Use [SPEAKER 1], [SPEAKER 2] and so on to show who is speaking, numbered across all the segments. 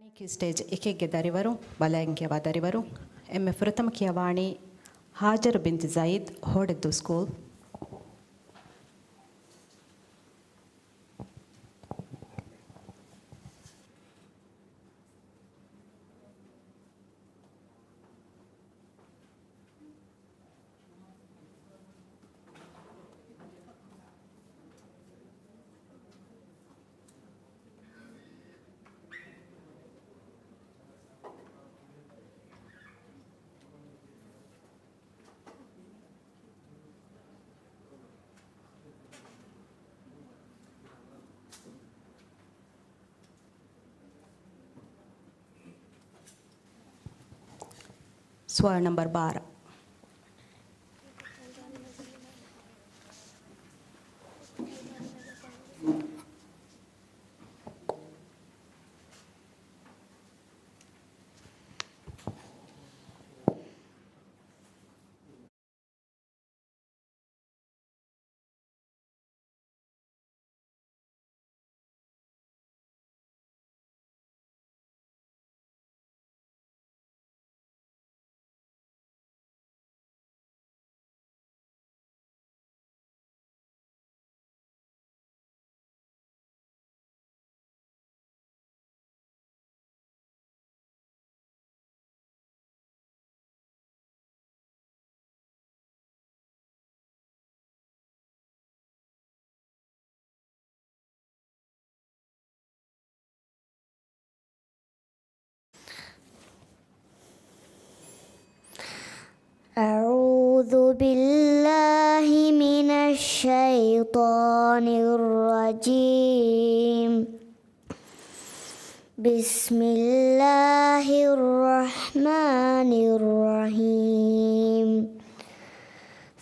[SPEAKER 1] ಕಿವಾಣಿ ಸ್ಟೇಜ್ ಏಕೆಗೆ ದರಿವರು ಬಲಂಗ್ಯವ ದರಿವರು ಎಮ್ಮೆ ಪ್ರಥಮ ಕಿವಾಣಿ ಹಾಜರ್ ಬಿಂತ್ ಜಯೀದ್ ಹೊಡೆದ್ದು ಸ್ಕೂಲ್ सवाल नंबर 12।
[SPEAKER 2] أعوذ بالله من الشيطان الرجيم بسم الله الرحمن الرحيم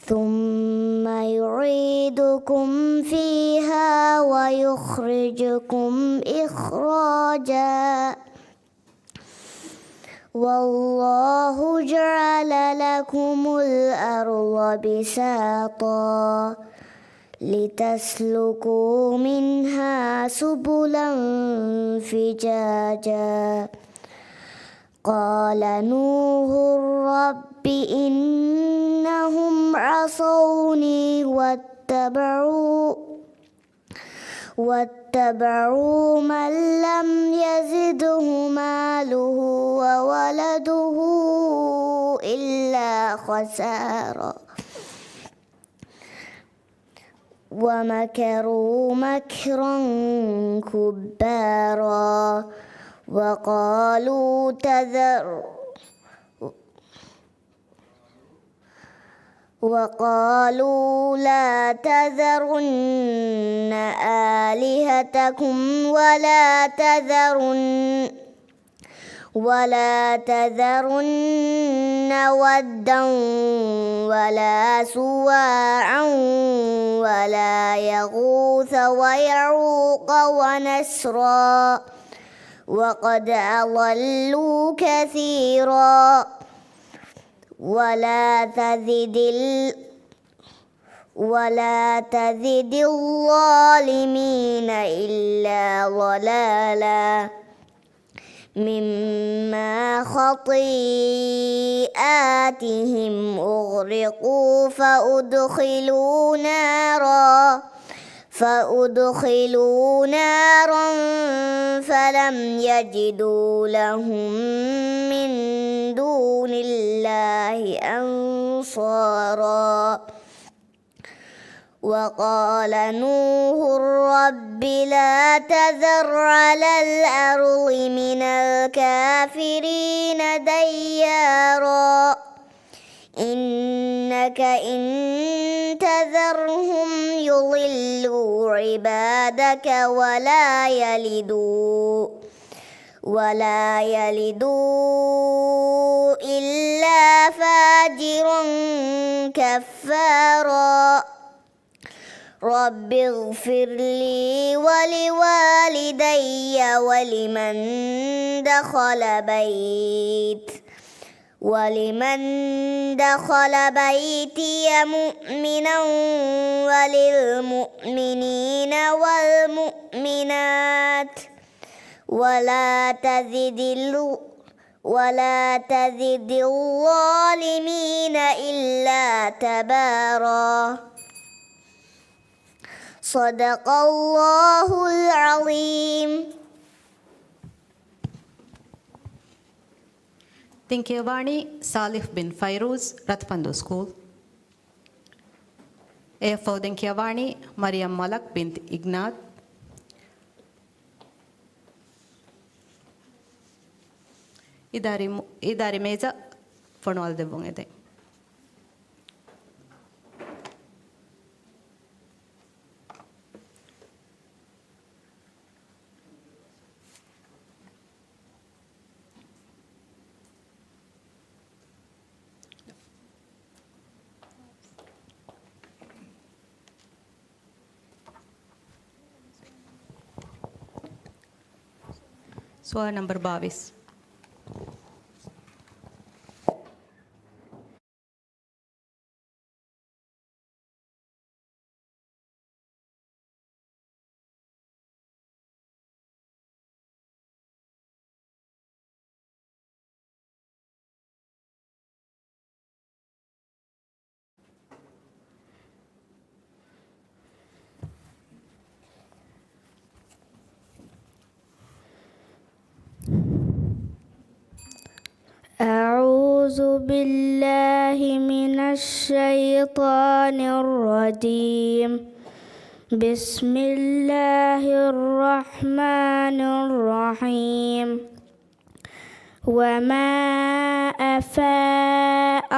[SPEAKER 2] ثم يعيدكم فيها ويخرجكم إخراجا والله جعل لكم الأرض بساطا لتسلكوا منها سبلا فجاجا قال نوح رب إنهم عصوني واتبعوا من لم يزده ماله وولده إلا خسارا ومكروا مكرا كبارا وقالوا لا تذرن آلهتكم ولا تذرن ودا ولا سواعا ولا يغوث ويعوق ونسرا وقد أضلوا كثيرا ولا تزد الظالمين إلا ضلالا مما خطيئاتهم أغرقوا فأدخلوا نارا فلم يجدوا لهم من دون الله أنصارا وقال نوح رب لا تذر على الأرض من الكافرين ديارا إنك إن تذرهم يضلوا عبادك ولا يلدوا إلا فاجرا كفارا رب اغفر لي ولوالدي ولمن دخل بيتي مؤمنا وللمؤمنين والمؤمنات ولا تزد الظالمين إلا تبارا صدق الله العظيم.
[SPEAKER 1] Tinkiyawani Salih bin Fairuz, Ratpandu School. AFO Tinkiyawani Mariam Malak bint Ignat. Idari Meza Fonwal Devungede. Soal number 22.
[SPEAKER 3] أعوذ بالله من الشيطان الرجيم. بسم الله الرحمن الرحيم. وما أفاء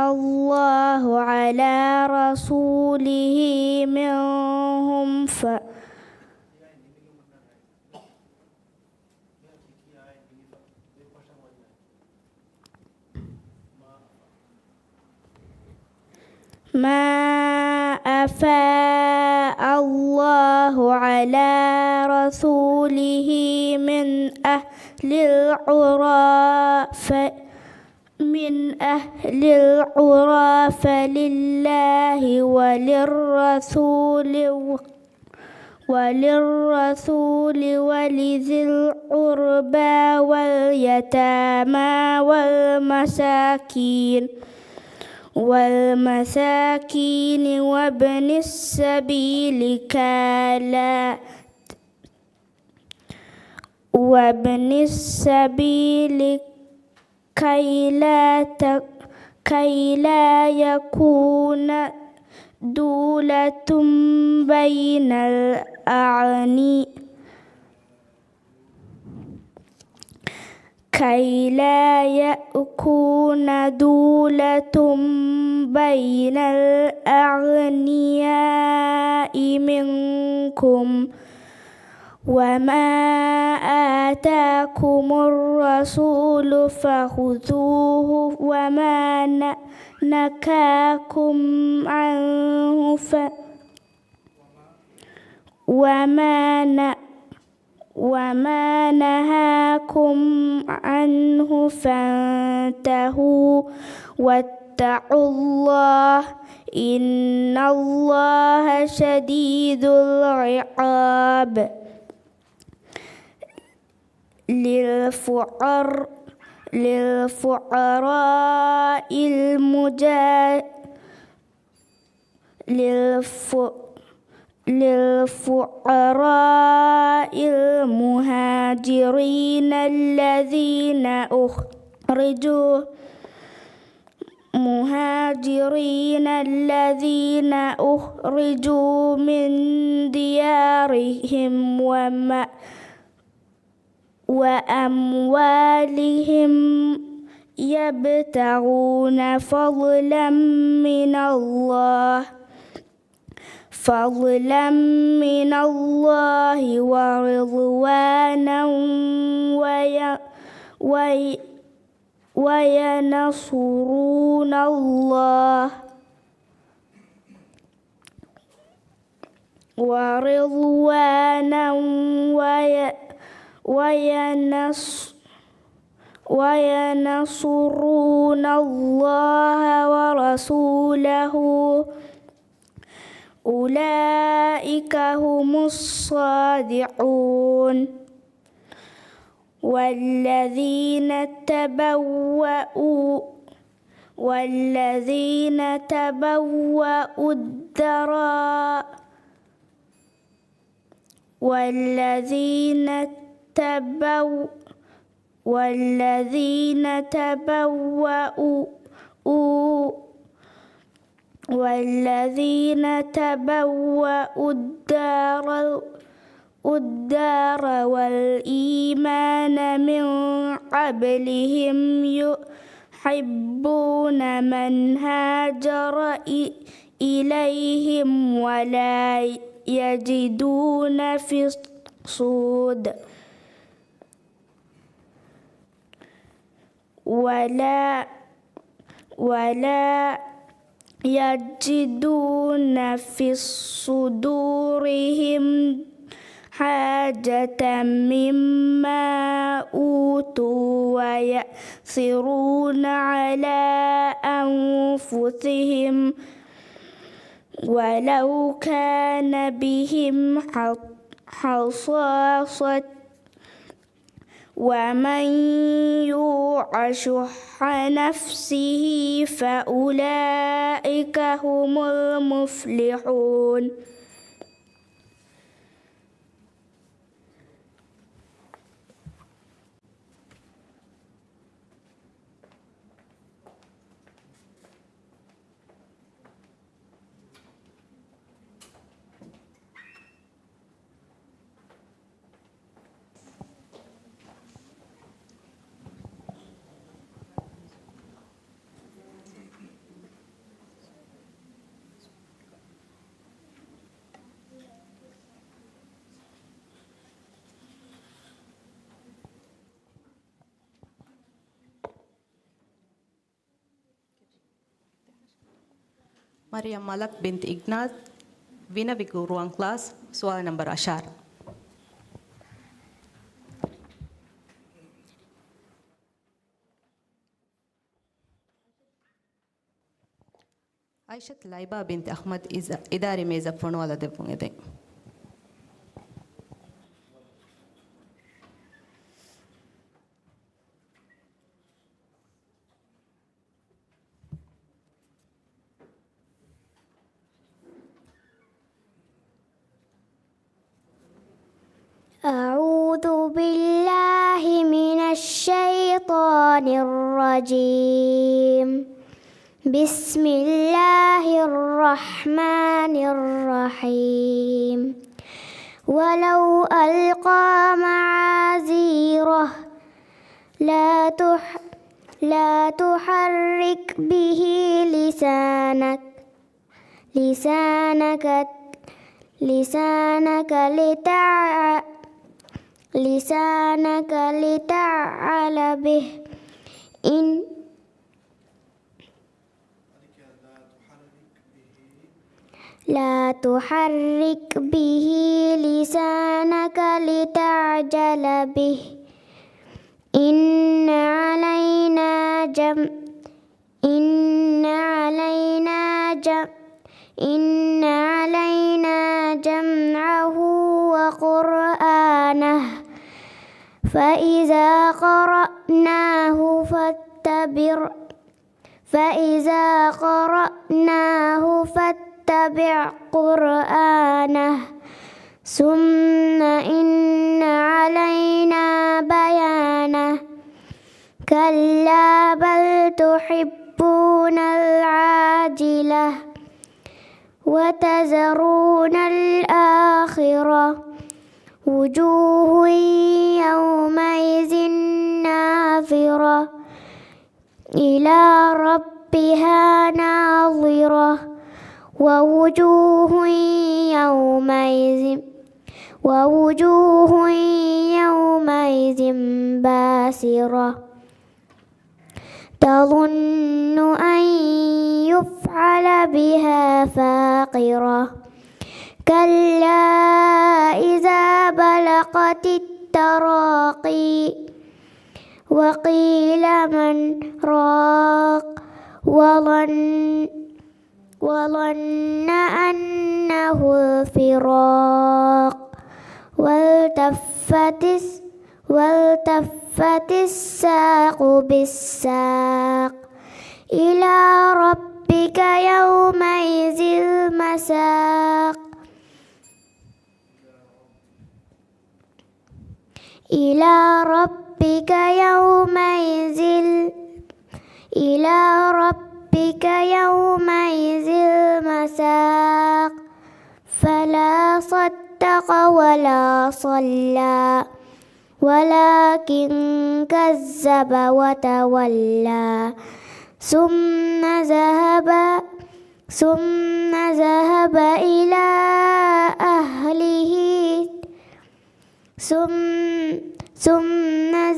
[SPEAKER 3] الله على رسوله منهم ما أفاء الله على رسوله من أهل العرى فلله وللرسول ولذي القربى واليتامى والمساكين وابن السبيل كي لا يكون دولة بين الأغنياء منكم. وما آتاكم الرسول فخذوه وما نهاكم عنه فانتهوا واتقوا الله إن الله شديد العقاب. للفقراء المهاجرين الذين أخرجوا من ديارهم وأموالهم يبتغون فضلا من الله ورضوانا وينصرون الله ورضوانا وينصرون الله ورسوله أولئك هم الصادقون والذين تبوأوا الدار والإيمان من قبلهم يحبون من هاجر إليهم ولا يجدون في صدورهم حاجة مما أوتوا ويأثرون على أنفسهم ولو كان بهم خصاصة ومن يوق شح نفسه فأولئك هم المفلحون.
[SPEAKER 1] Maryam Malak bint Ignaz, Vinavigu ruang kelas, soal nomor 10. Aishat Laiba bint Ahmad idari meza fonwala devungede.
[SPEAKER 2] أعوذ بالله من الشيطان الرجيم. بسم الله الرحمن الرحيم. ولو ألقى معاذيره لا تحرك به لسانك لتعجل به لا تحرك به لسانك لتعجل به إن علينا جمعه وقرآنه فإذا قرأناه فاتبع قرآنه ثم إن علينا بيانه كلا بل تحبون العاجلة وتذرون الآخرة وجوه يومئذ ناظرة إلى ربها ناظرة ووجوه يومئذ باسرة تظن أن يفعل بها فاقرة كلا إذا بلغت التراقي وقيل من راق وظن أنه الفراق والتفت الساق بالساق إلى ربك يومئذ المساق إلى ربك يومئذ المساق فلا صدق ولا صلى ولكن كذب وتولى ثم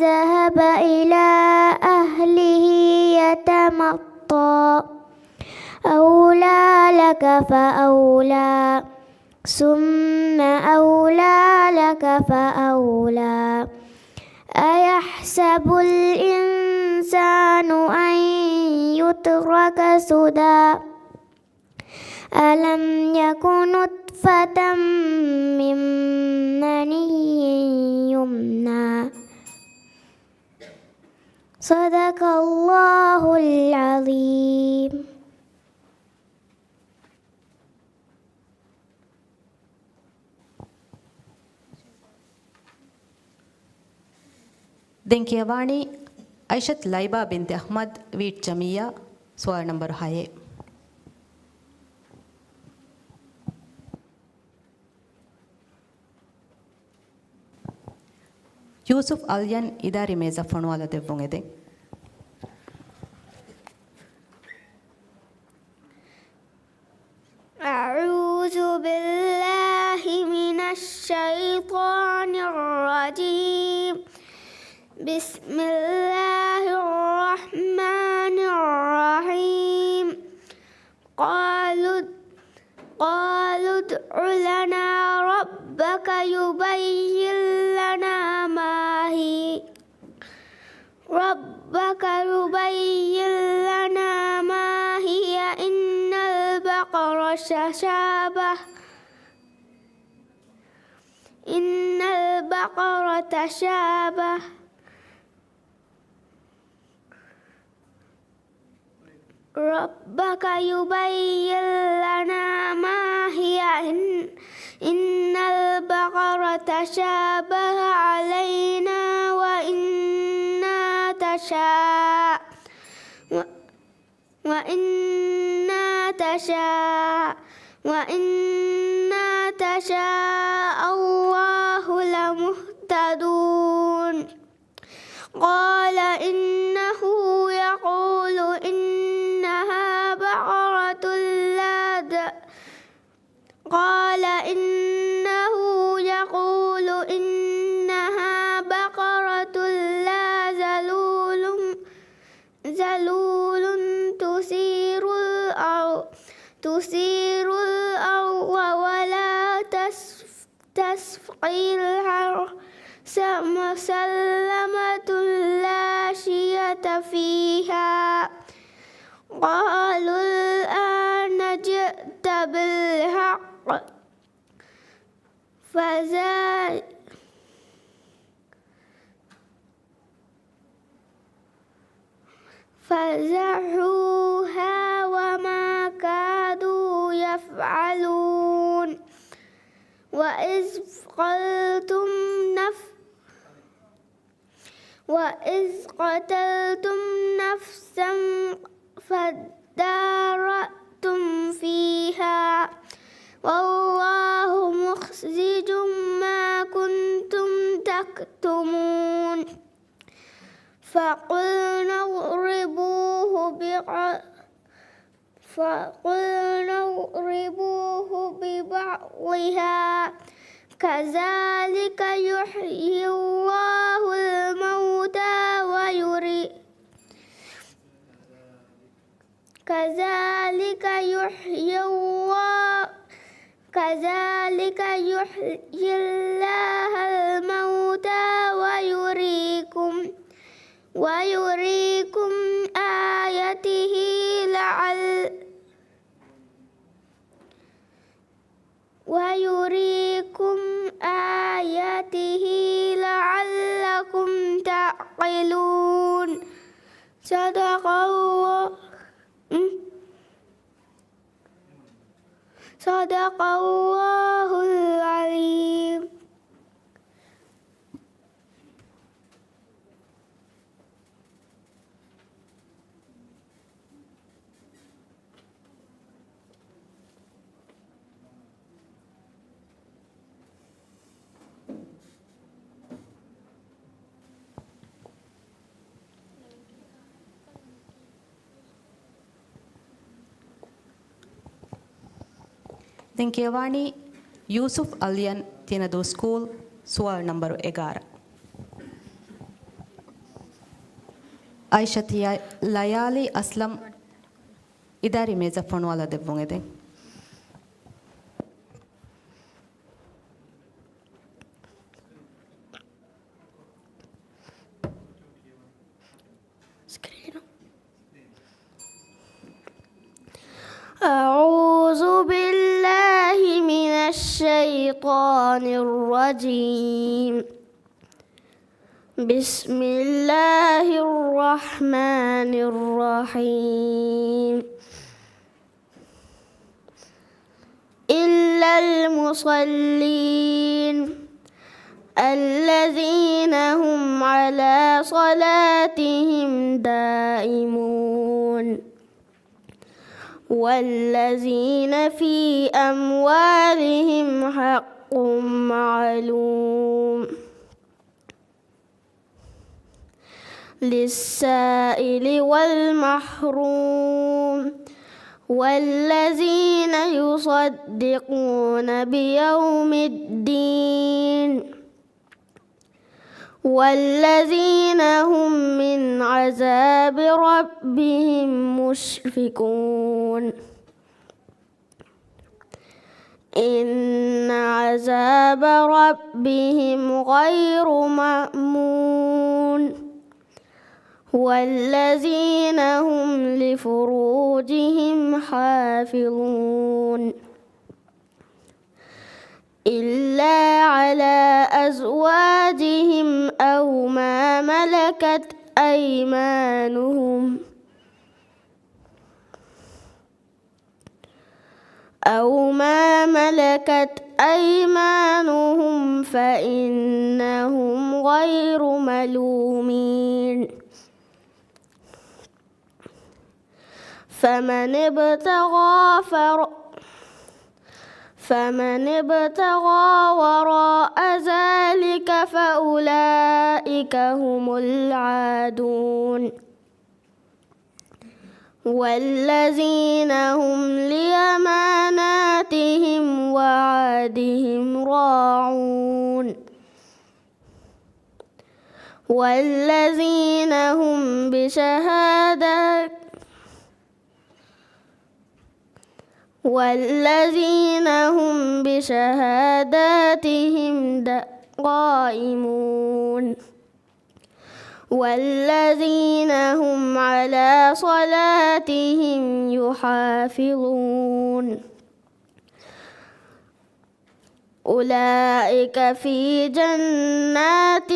[SPEAKER 2] ذهب إلى أهله يتمطى أولى لك فأولى ثم أولى لك فأولى أيحسب الإنسان أن يترك سدى ألم يكن نطفة من مني يمنى صدق الله العظيم.
[SPEAKER 1] දෙන්කිය වාණි ಐಷತ್ ಲೈಬಾ ಬಿಂತ್ ಅಹ್ಮದ್ ವೀಟ್ ಜಮಿಯಾ ಸವಾಲ್ ನಂಬರ್ 6. ಯೂಸುಫ್ ಅಲ್ಯನ್ ಇದಾರಿ ಮೇಜ ಫಣುವಾಲ ದೆವ್ವೊಂಗೆದೆ
[SPEAKER 3] أعوذ بالله من الشيطان الرجيم بسم الله الرحمن الرحيم قالوا ادع لنا ربك يبين لنا ما هي إن البقرة تشابه ربك يبين لنا ما هي إن البقرة تشابه علينا وإنا تشاء الله لمهتدون قال إنه يقول إنها بقرة لا ذلول تثير الأرض ولا تسقي الحرث مسلمة لا شية فيها قالوا الآن جئت بالحق فزعوها وما كادوا يفعلون وإذ قتلتم نفسا فادارأتم فيها والله مخرج ما كنتم تكتمون فقلنا اضربوه ببعضها كذلك يحيي الله الموتى كذلك يحيي الله الموتى ويريكم آياته لعلكم تعقلون. صدق الله العظيم.
[SPEAKER 1] ದಿಂಕಿಯವಾಣಿ ಯೂಸುಫ್ ಅಲಿಯನ್ ತಿನದು ಸ್ಕೂಲ್ ಸುವರ್ ನಂಬರು 11 ಐಷತಿಯ ಲಯಾಲಿ ಅಸ್ಲಂ ಇದಾರಿ ಮೇಜಫಣು ಅಲ ದೆವ್ವುಂಗೆದೆ
[SPEAKER 3] أعوذ بالله من الشيطان الرجيم. بسم الله الرحمن الرحيم. إلا المصلين الذين هم على صلاتهم دائمون والذين في أموالهم حق معلوم للسائل والمحروم والذين يصدقون بيوم الدين والذين هم من عذاب ربهم مشفقون. إن عذاب ربهم غير مأمون والذين هم لفروجهم حافظون إلا على أزواجهم أو ما ملكت أيمانهم فإنهم غير ملومين. فمن ابتغى وراء ذلك فأولئك هم العادون والذين هم لأماناتهم وعهدهم راعون والذين هم بشهاداتهم قائمون والذين هم على صلاتهم يحافظون أولئك في جنات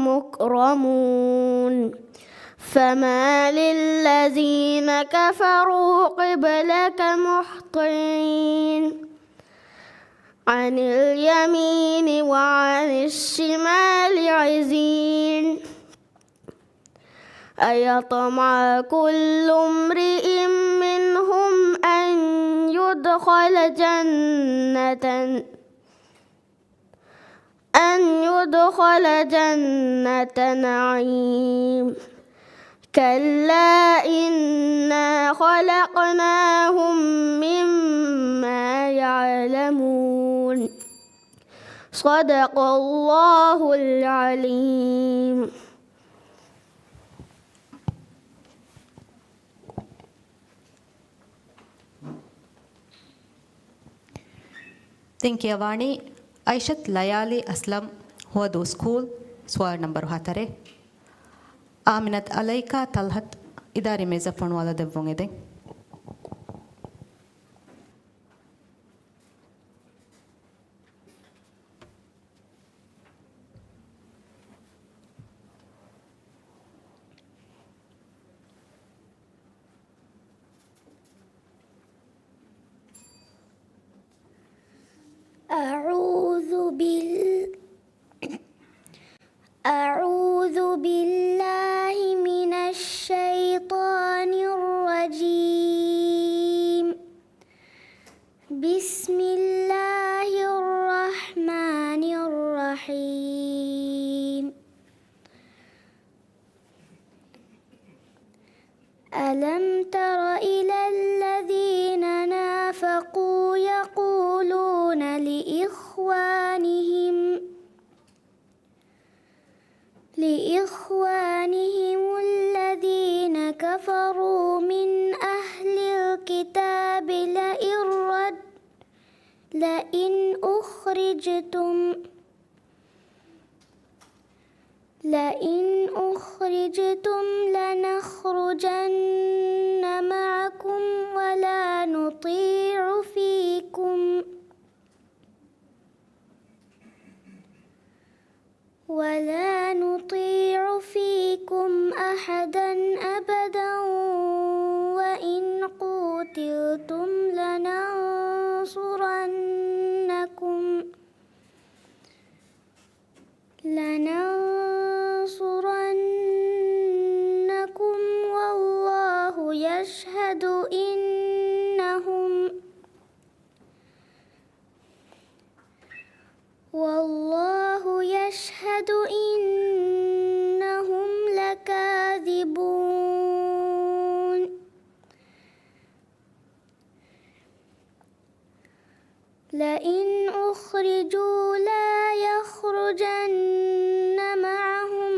[SPEAKER 3] مكرمون. فما للذين كفروا قبلك مهطعين عن اليمين وعن الشمال عزين أيطمع كل امرئ منهم أن يدخل جنة نعيم كلا إنا خلقناهم مما يعلمون. صدق الله العليم.
[SPEAKER 1] ಸಿಂಕಿಯವಾಣಿ ಐಷತ್ ಲಯಾಲಿ ಅಸ್ಲಂ ಹೋದು ಸ್ಕೂಲ್ ಸ್ವಾಲ್ ನಂಬರು 4 ಆಮಿನತ್ ಅಲೈಕಾ ತಲ್ಹತ್ ಇದಾರಿ ಮೇಜ ಫೋಣುವಾಲ ದೆವ್ವೊಂಗಿದೆ
[SPEAKER 2] أعوذ بالله من الشيطان الرجيم. بسم الله الرحمن الرحيم. ألم تر إلى الذين نافقوا يقولون لإخوانهم الذين كفروا من أهل الكتاب لئن أخرجتم لنخرجن معكم ولا نطيع فيكم أحدا أبدا وإن قوتلتم لننصرنكم والله يشهد إنهم لكاذبون. لئن أخرجوا لا يخرجن معهم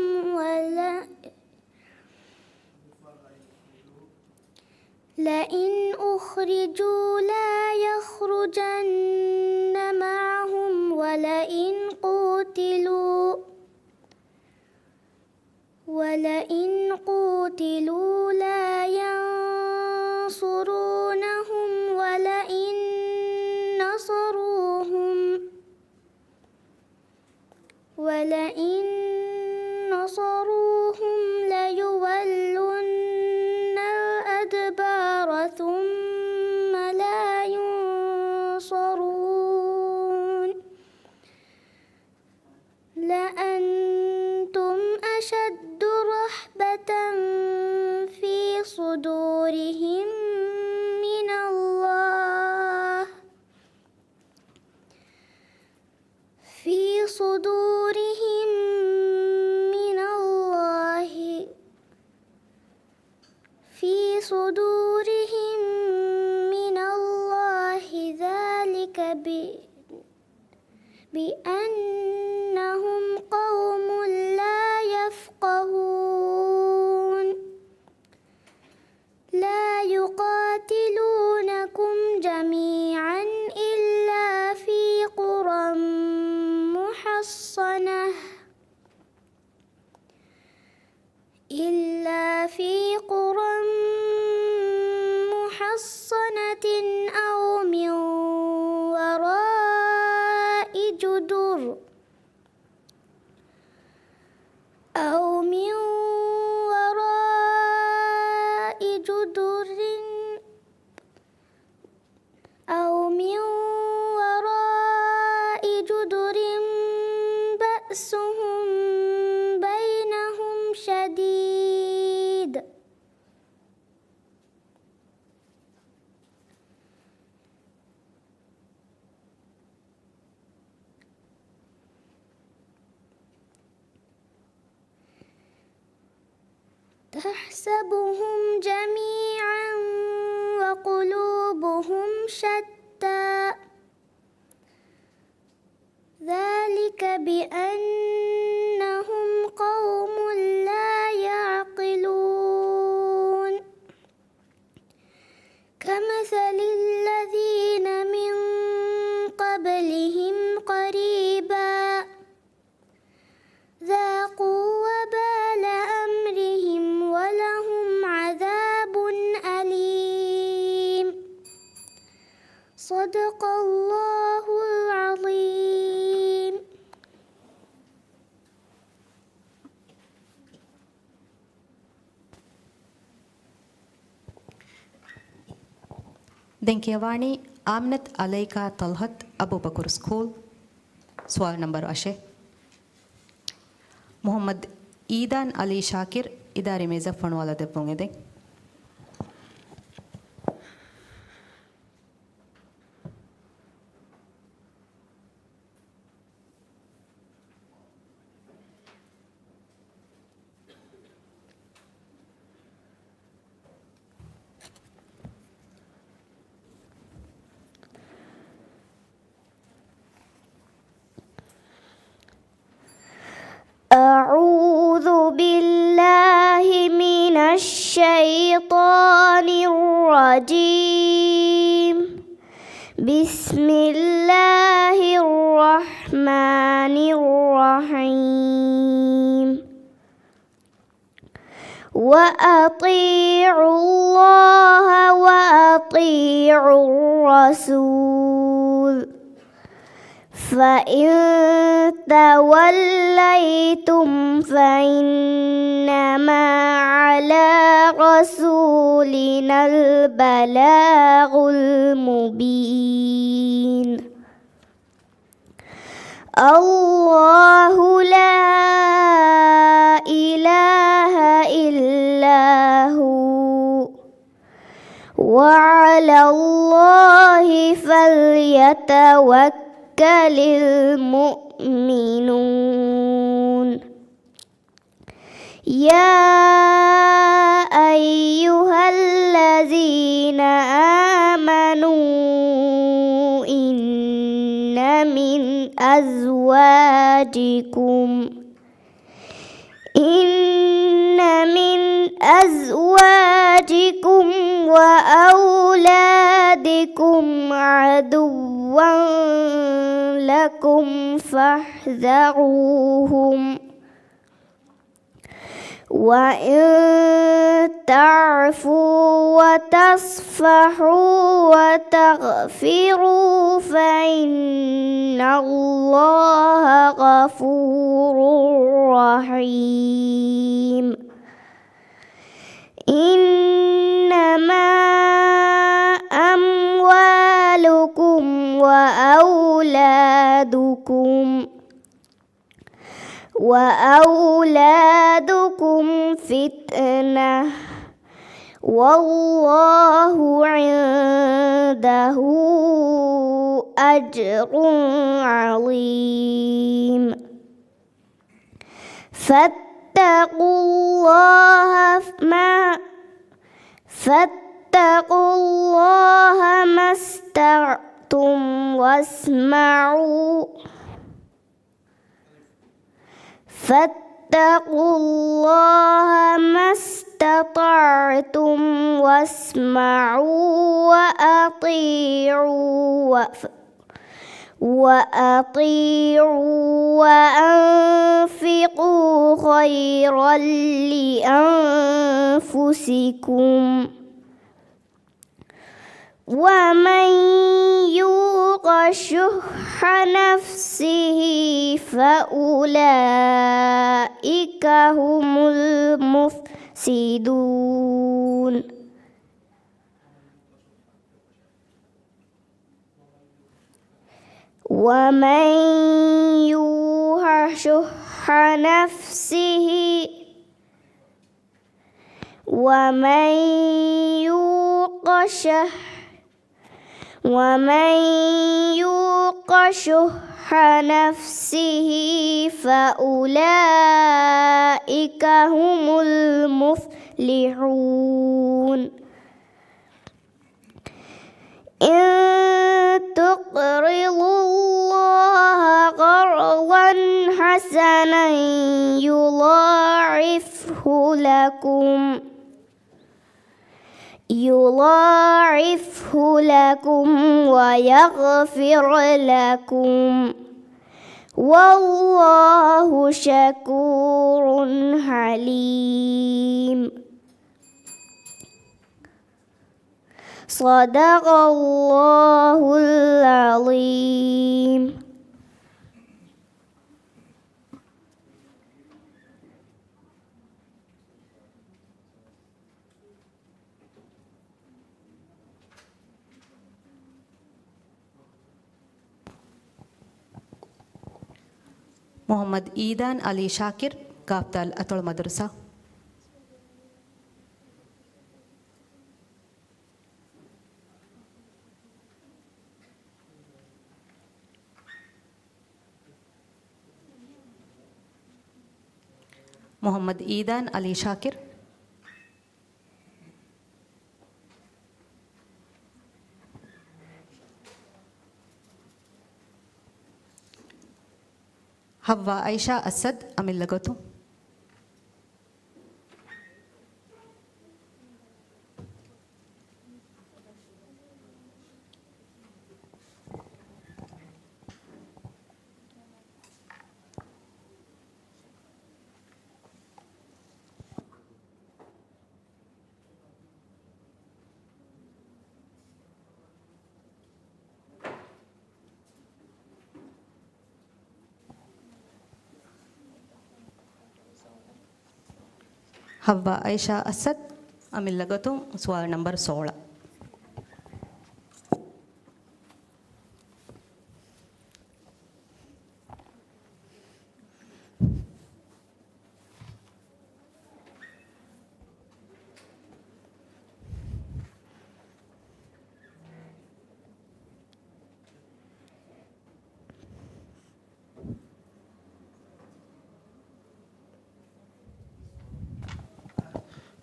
[SPEAKER 2] ولئن قوتلوا لا ينصرونهم ولئن نصروهم ليولن الأدبار ثم لا ينصرون. لأنتم أشد رهبة في صدورهم من الله ذلك بأنهم قوم لا يفقهون. لا يقاتلونكم جميعا إلا في قرى محصنة أو من وراء جدر بأسهم بينهم شديد. تحسبهم جميعا وقلوبهم شتى ذلك بأنهم قوم لا يعقلون. كمثل الذين من قبلهم قريبا ذاقوا وبال أمرهم ولهم عذاب أليم صدق الله العظيم.
[SPEAKER 1] देंकियावाणी आमनत अलैका तलहत अबू बकर स्कूल सवाल नंबर 8 मोहम्मद ईदान अली शाकिर इदारे में जफ़न वाला देवोंगे दे
[SPEAKER 3] أعوذ بالله من الشيطان الرجيم. بسم الله الرحمن الرحيم. وأطيعوا الله وأطيعوا الرسول فإن توليتم فإنما على رسولنا البلاغ المبين. الله لا إله إلا هو وعلى الله فليتوكل المؤمنون. يا أيها الذين آمنوا إن من أزواجكم وأولادكم عدوا لكم فاحذروهم وإن تعفوا وتصفحوا وتغفروا فإن الله غفور رحيم. إنما أموالكم وأولادكم فتنة والله عنده أجر عظيم. فاتقوا الله ما استطعتم واسمعوا وأطيعوا وأنفقوا خيرا لأنفسكم ومن يوق شح نفسه فأولئك هم المفسدون. ومن يوق شح نفسه فأولئك هم المفلحون. إن تقرضوا الله قرضا حسنا يضاعفه لكم ويغفر لكم والله شكور حليم. صدق الله العظيم.
[SPEAKER 1] मोहम्मद ईदान अली शाकिर काफ्ताल अतुल मदरसा। मोहम्मद ईदान अली शाकिर। हवा आयशा असद अमिल लगोतु। हवा आयशा असद अमिल लगोतु सवाल नंबर 16।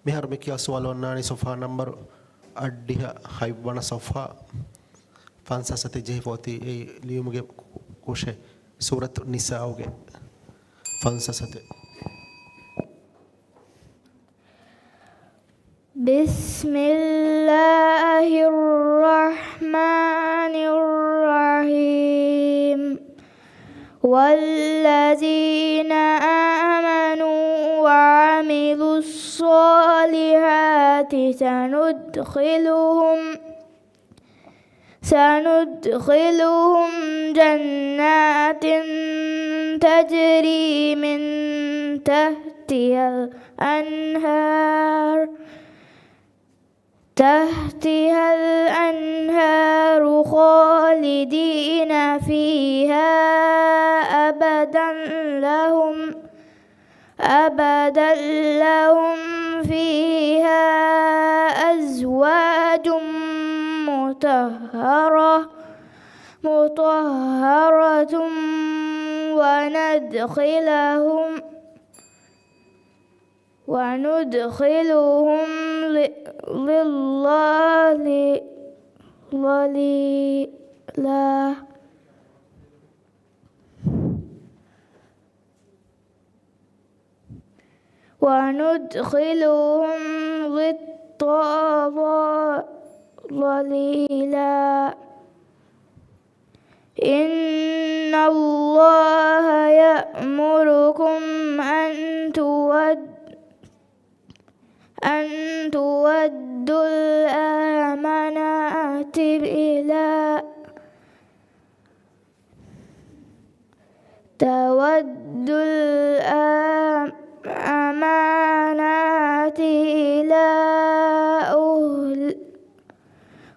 [SPEAKER 4] මෙහර මේ කියා සුවල් වන්නානි සොෆා නම්බර් අඩ්ඩිහ හයිවන සොෆා 507 ජෙහිපෝති ඒ ලියුමගේ කුෂේ සූරත් නිසාගේ 507
[SPEAKER 3] बिस्मिल्लाहिर रहमानिर रहीम वल्लज़ीना आमनू وعملوا الصالحات سندخلهم جنات تجري من تحتها الأنهار خالدين فيها أبدا لهم فيها أزواج مطهرة وندخلهم ظللا وندخلهم ظليلا إن الله يأمركم أن تودوا الأمانات إلى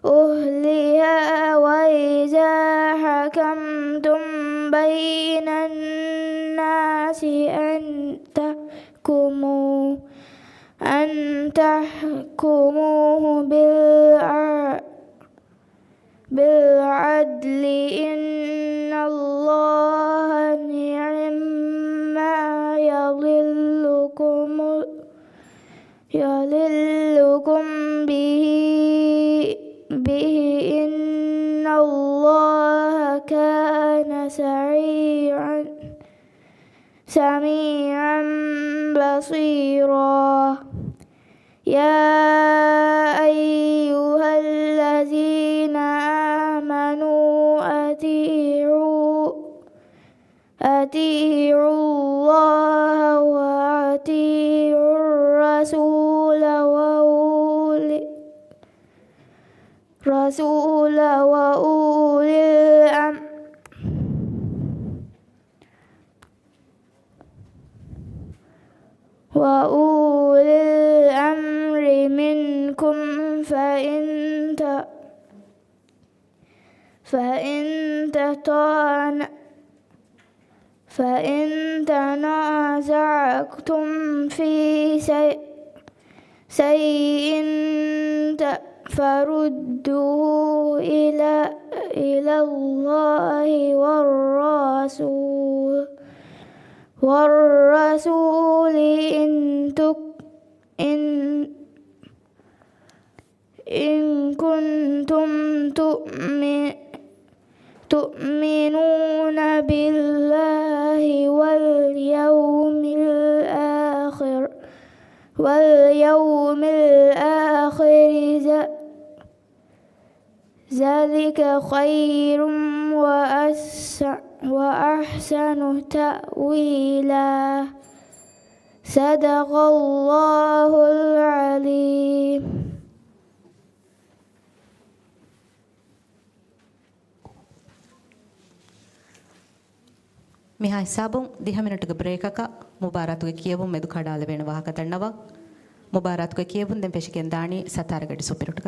[SPEAKER 3] أهلها وإذا حكمتم بين الناس أن تحكموا بالعدل إن الله نعم ما يضلكم به إن الله كان سميعا بصيرا. يا أيها أطيعوا الله وأطيعوا الرسول وأولي الأمر منكم فإن تنازعتم في شيء فردوه إلى الله والرسول إن كنتم تؤمنون بالله واليوم الآخر ذلك خير وأحسن تأويلا صدق الله العليم.
[SPEAKER 1] මිහා හිසාබුන් 10 මිනිටක බ්‍රේක් එක මුබාරතුගේ කියවුම් මෙදු කඩාල වෙන වාහක දන්නවා මුබාරතුගේ කියවුම් දැන් පෙෂිකෙන් දාණි සතාරගඩි සුපිරුටක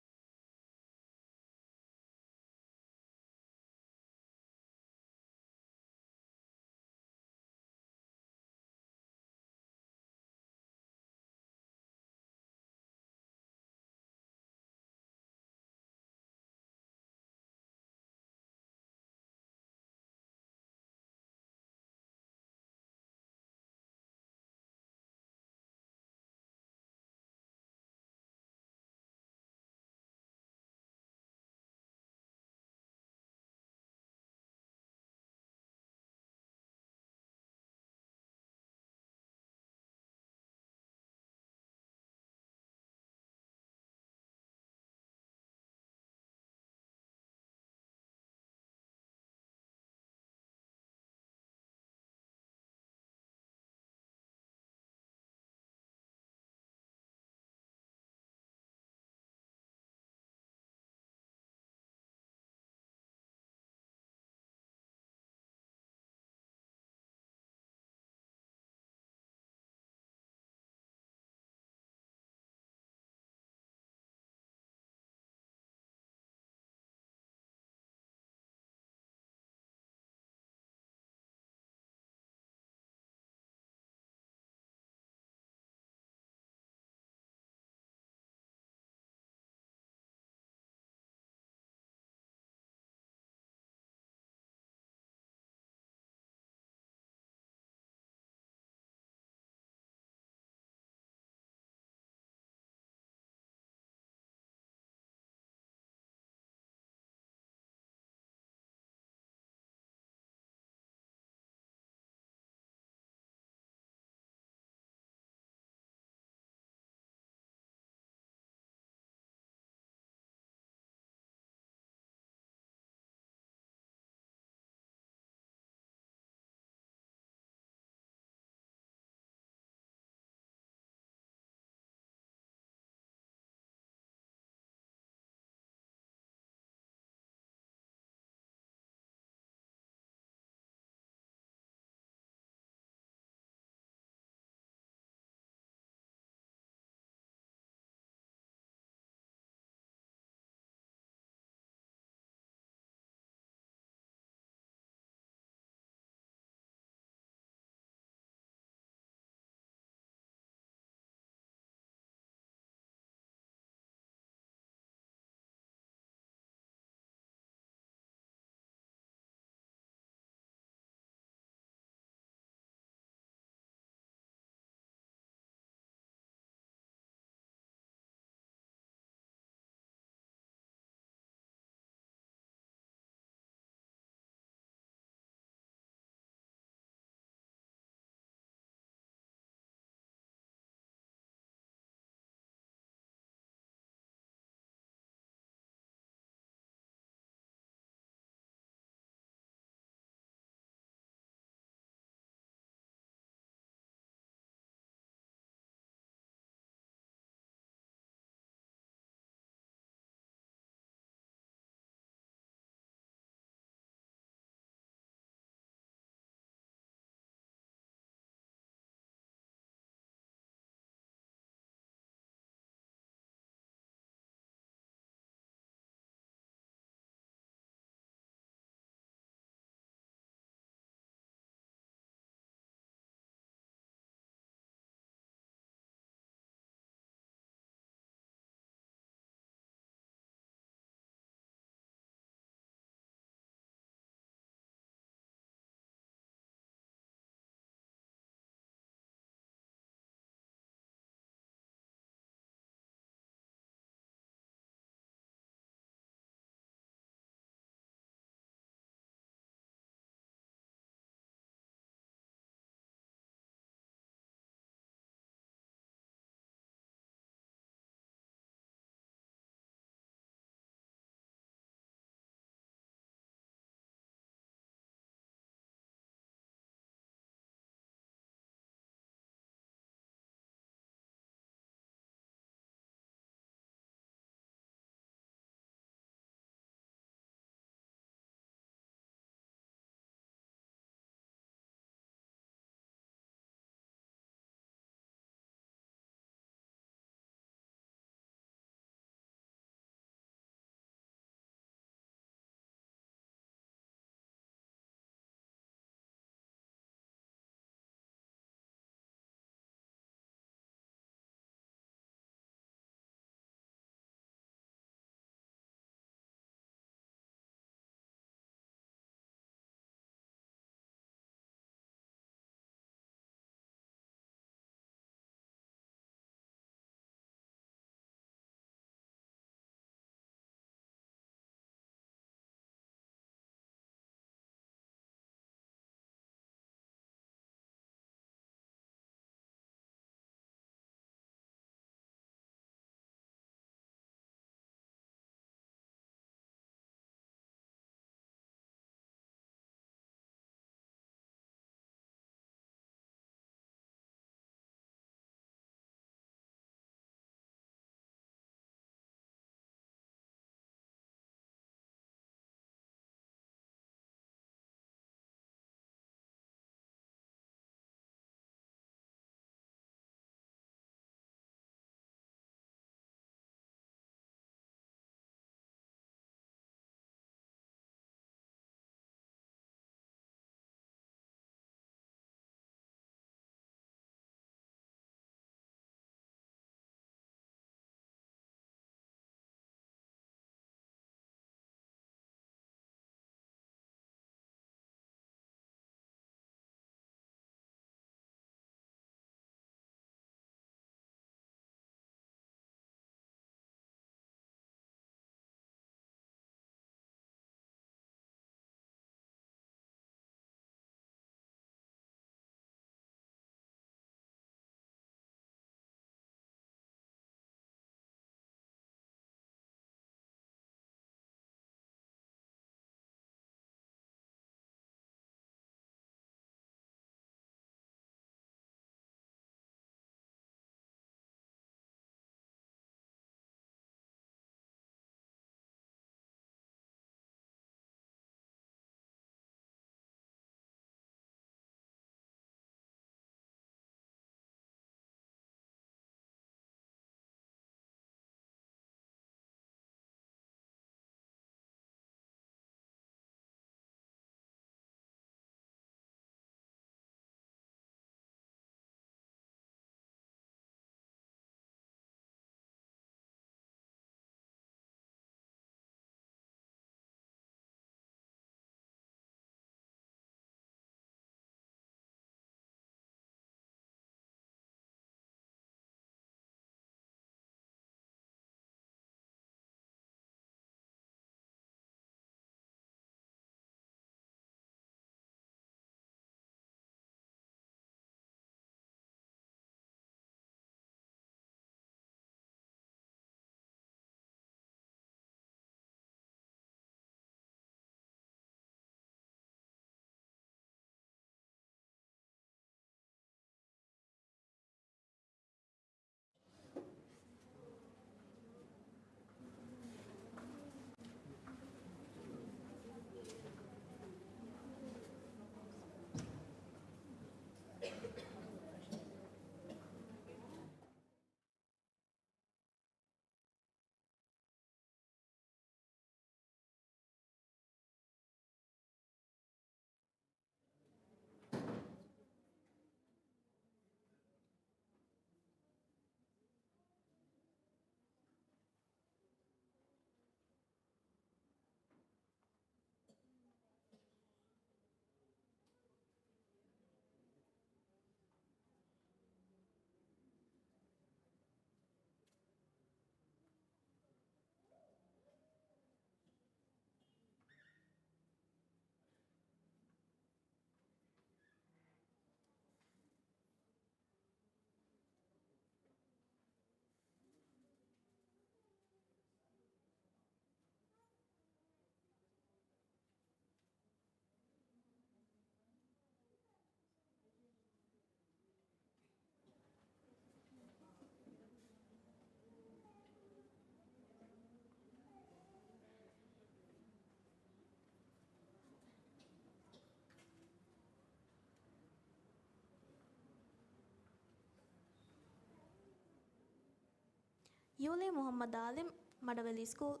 [SPEAKER 5] ಯೂಲೆ ಮೊಹಮ್ಮದ್ ಆಲಿಮ್ ಮಡವಲಿ ಸ್ಕೂಲ್.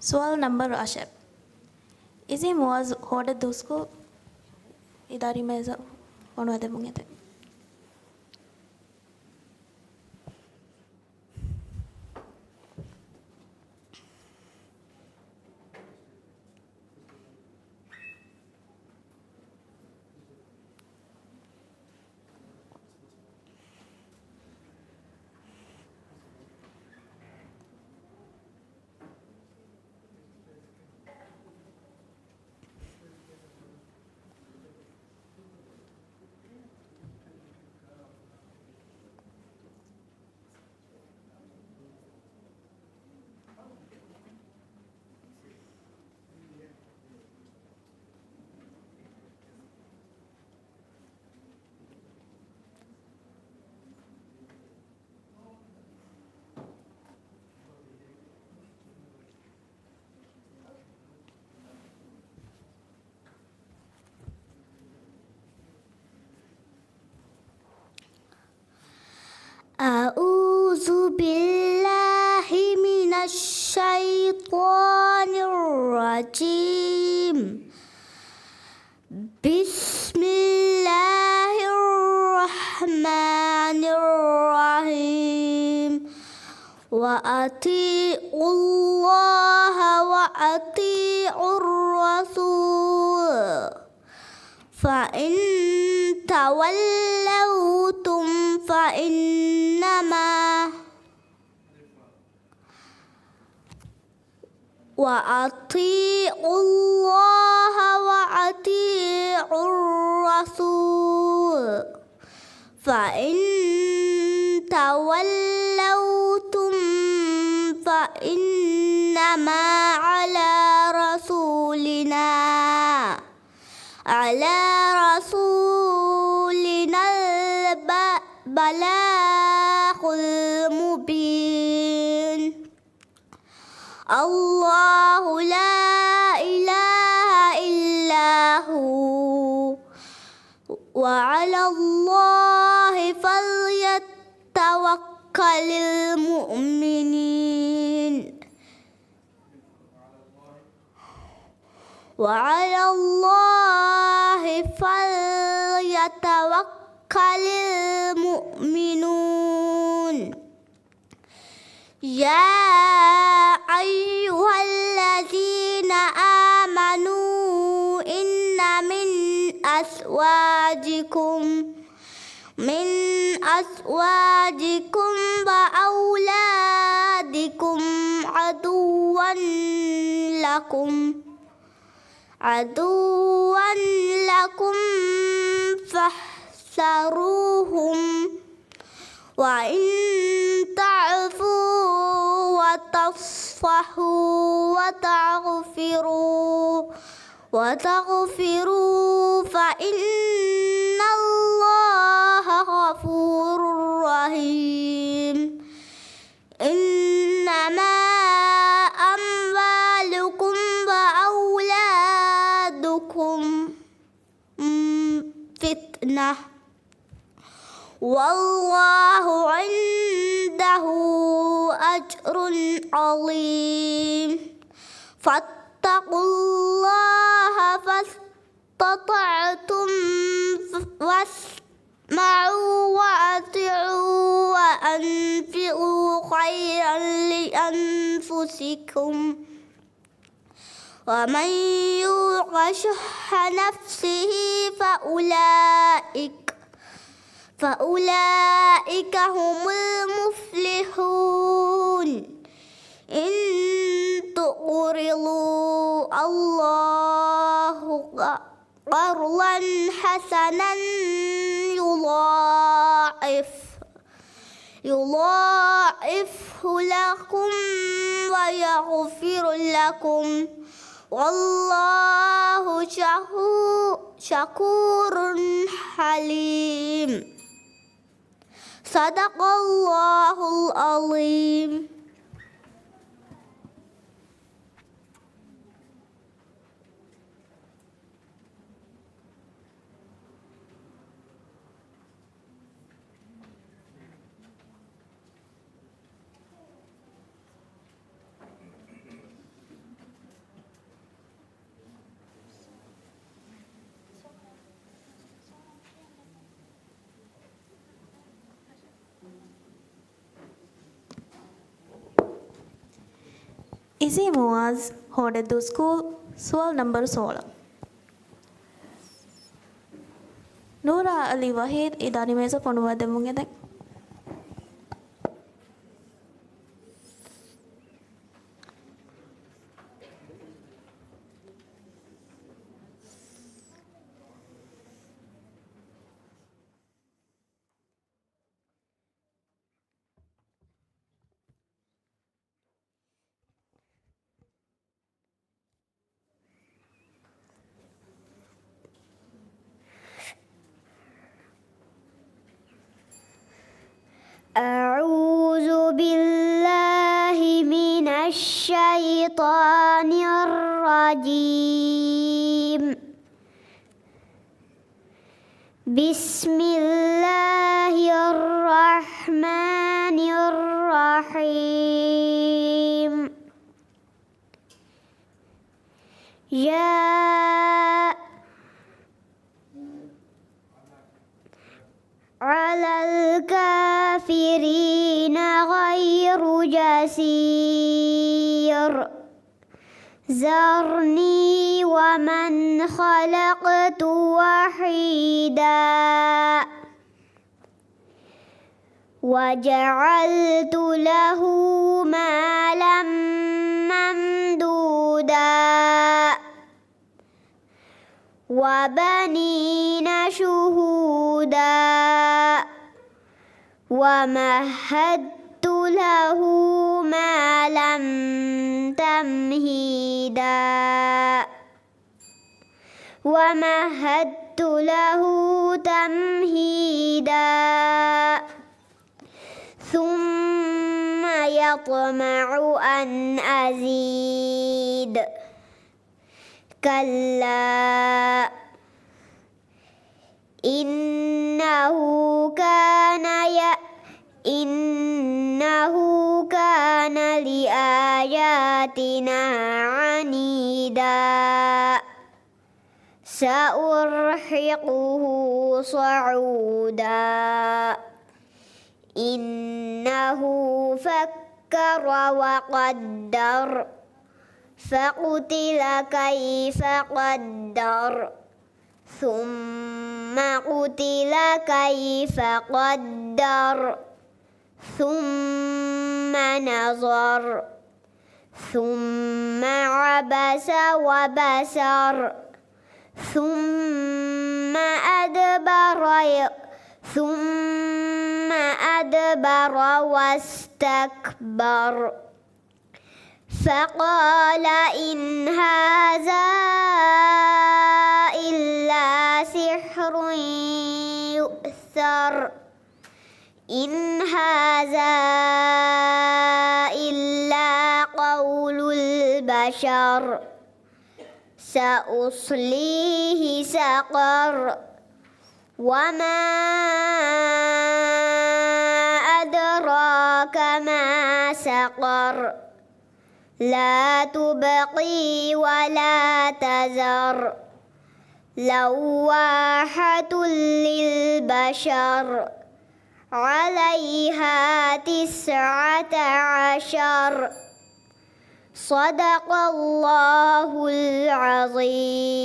[SPEAKER 5] سؤال نمبر 10. إذا مواز هذا دوسكو إداري ميزة ونوادي مونيته.
[SPEAKER 2] أعوذ بالله من الشيطان الرجيم. بسم الله الرحمن الرحيم. وأطيعوا الله وأطيعوا الرسول فإن تولوتم فإنما وأطيعوا الله وأطيعوا الرسول فإن تولوتم فإنما على رسولنا البلاغ المبين. الله لا إله إلا هو وعلى الله فليتوكل المؤمنين. وعلى الله فليتوكل المؤمنون. يا أيها الذين آمنوا إن من أزواجكم وأولادكم عدوا لكم فاحذروهم وإن تعفوا وتصفحوا وتغفروا فإن الله غفور رحيم. إنما أموالكم وأولادكم فتنة والله عنده أجر عظيم. فاتقوا الله فاستطعتم واسمعوا وأطيعوا وأنفقوا خيرا لأنفسكم ومن يوق شح نفسه فأولئك هم المفلحون. إن تقرضوا الله قرضا حسنا يضاعفه لكم ويغفر لكم والله شكور حليم صدق الله العظيم.
[SPEAKER 5] Izzy Muaz Hodedu School, sual number 16. Noora Ali Wahid idari meza ponuwa demunge.
[SPEAKER 2] أعوذ بالله من الشيطان الرجيم. بسم الله الرحمن الرحيم. على الكافرين غير يسير. ذرني ومن خلقت وحيدا وجعلت له مالا ممدودا وبنين شهودا ومهدت له مالا تمهيدا ومهدت له تمهيدا ثم يطمع أن أزيد. كلا إنه كان لآياتنا عنيدا سأرهقه صعودا إنه فكر وقدر فقتل كيف قدر ثم قتل كيف قدر ثم نظر ثم عبس وبسر ثم أدبر واستكبر فقال إن هذا إلا سحر يؤثر إن هذا إلا قول البشر سأصليه سقر وما أدراك ما سقر لا تبقي ولا تذر لواحة للبشر عليها 19 صدق الله العظيم.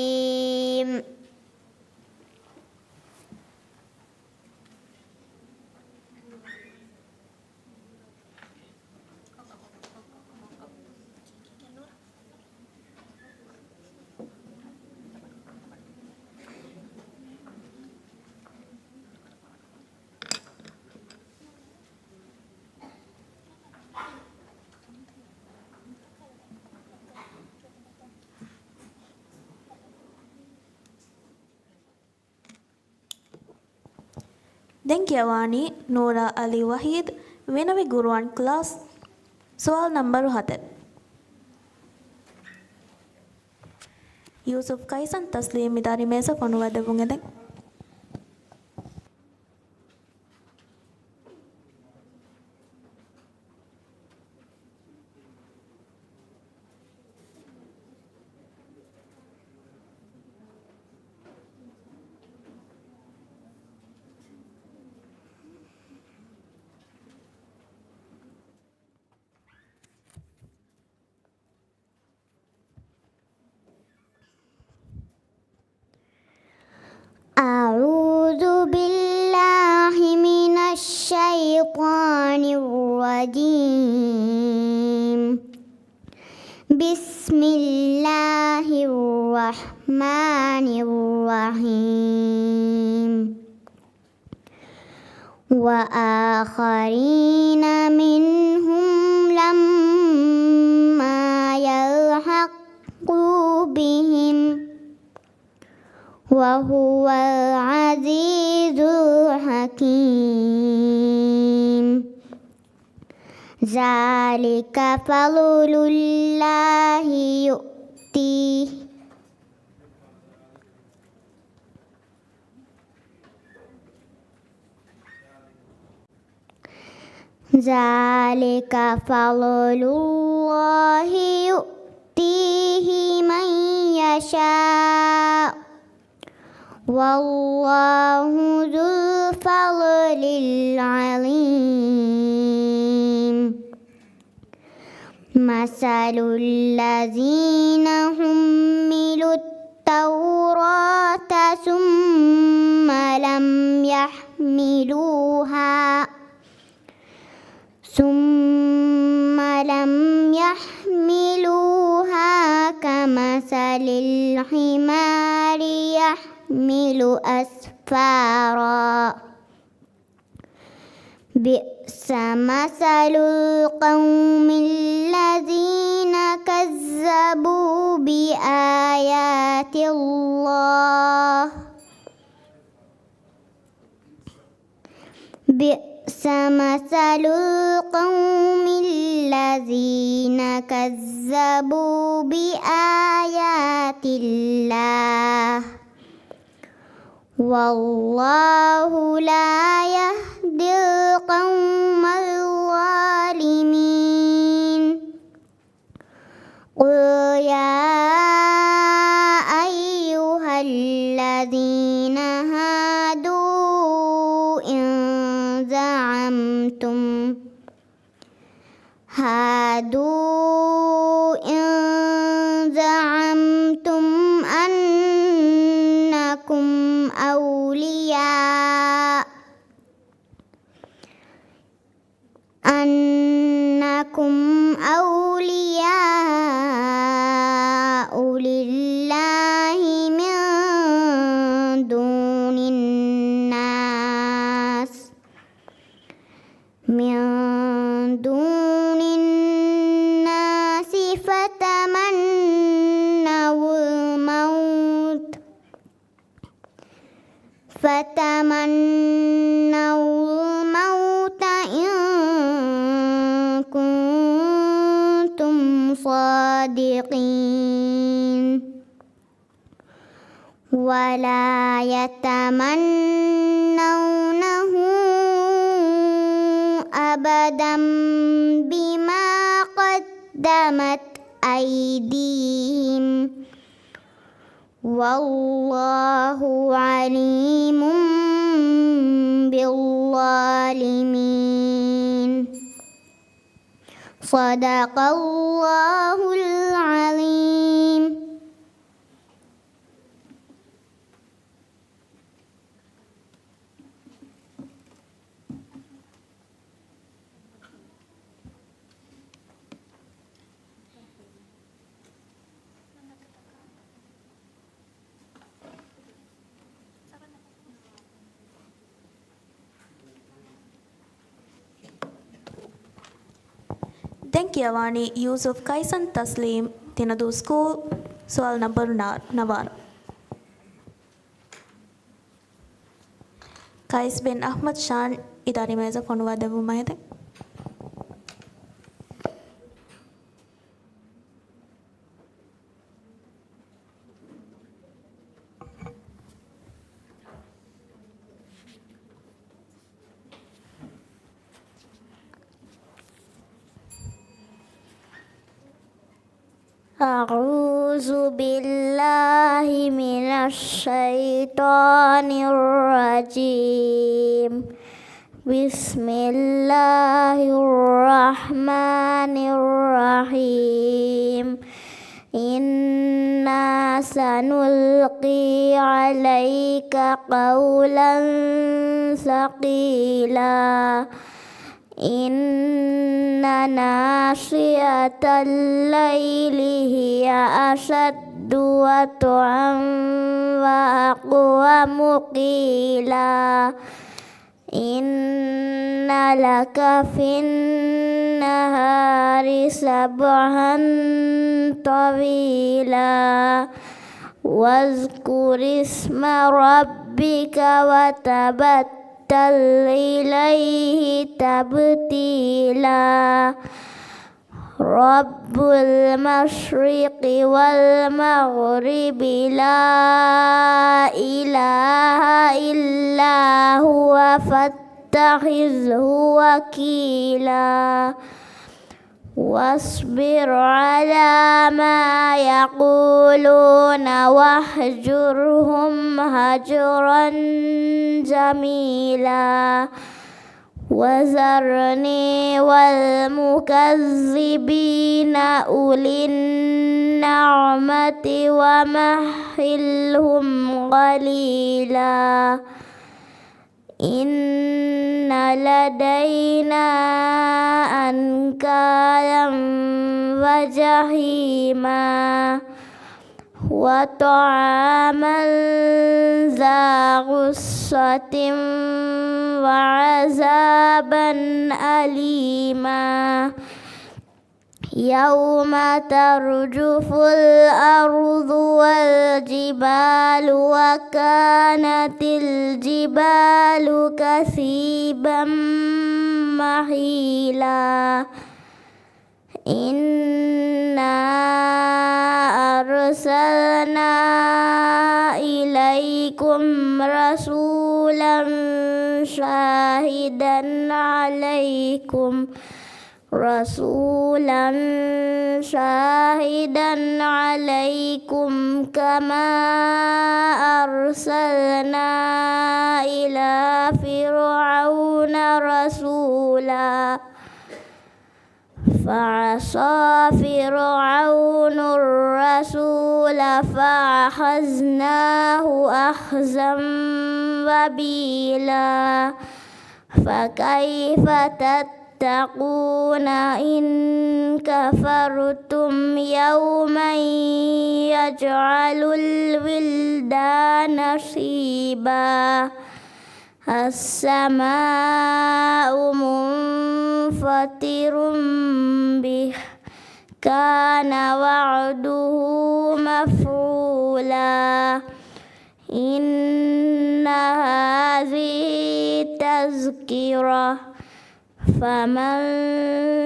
[SPEAKER 5] දැන් කියවානි නෝරා අලි වහීද් වෙනවි ගුරුවන් ක්ලාස් සුවල් නම්බරු 7. ಯೂಸುಫ್ ಕೈಸನ್ ತಸ್ಲೀಮ್ ಇದಾರಿ ಮೇಸ ಪಣುವದೆ ಬುಂಗೆದೆ
[SPEAKER 2] أعوذ بالله من الشيطان الرجيم بسم الله الرحمن الرحيم وآخرين منهم لما يلحقوا بهم وهو العزيز الحكيم ذلك فضل الله يؤتيه ذلك فضل الله يؤتيه من يشاء والله ذو الفضل العظيم مثل الذين حملوا التوراة ثم لم يحملوها كمثل الحمار يحمل أسفارا بئس مثل القوم الذين كذبوا بآيات الله بئس مثل القوم الذين كذبوا بآيات الله والله لا يهدي القوم الظالمين قل يا أيها الذين هادوا إن زعمتم أنكم أولياء لله من دون الناس فتمنوا الموت إن كنتم صادقين ولا يتمنونه أبدا بما قدمت أيديهم والله عليم بالظالمين صدق الله العظيم.
[SPEAKER 5] දැන් කියවානි ಯೂಸುಫ್ ಕೈಸನ್ ತಸ್ಲೀಮ್ ತಿನದು ಸ್ಕೂಲ್ ಸವಾಲ್ ನಂಬರ್ 9. Kais bin Ahmad Shan idari meza fonwa devu mahede.
[SPEAKER 2] أعوذ بالله من الشيطان الرجيم بسم الله الرحمن الرحيم إنا سنلقي عليك قولا ثقيلا إن ناشئة الليل هي أشد وطئا وأقوم قيلا إن لك في النهار سبحا طويلا واذكر اسم ربك وتبتل إليه تبتيلا رب المشرق والمغرب لا إله إلا هو فاتخذه وكيلا واصبر على ما يقولون واهجرهم هجرا جميلا وذرني والمكذبين أولي النعمة ومهلهم قليلا إن لدينا أنكالا وجحيما وطعاما ذا غصة وعذابا أليما يوم ترجف الأرض والجبال وكانت الجبال كثيبا مهيلا إنا أرسلنا إليكم رسولا شاهدا عليكم كما أرسلنا إلى فرعون رسولا فعصى فرعون الرسول فأخذناه أخذا وبيلا فكيف تتقون إن كفرتم يوما يجعل الولدان شيبا السماء منفطر به كان وعده مفعولا إن هذه تذكرة فمن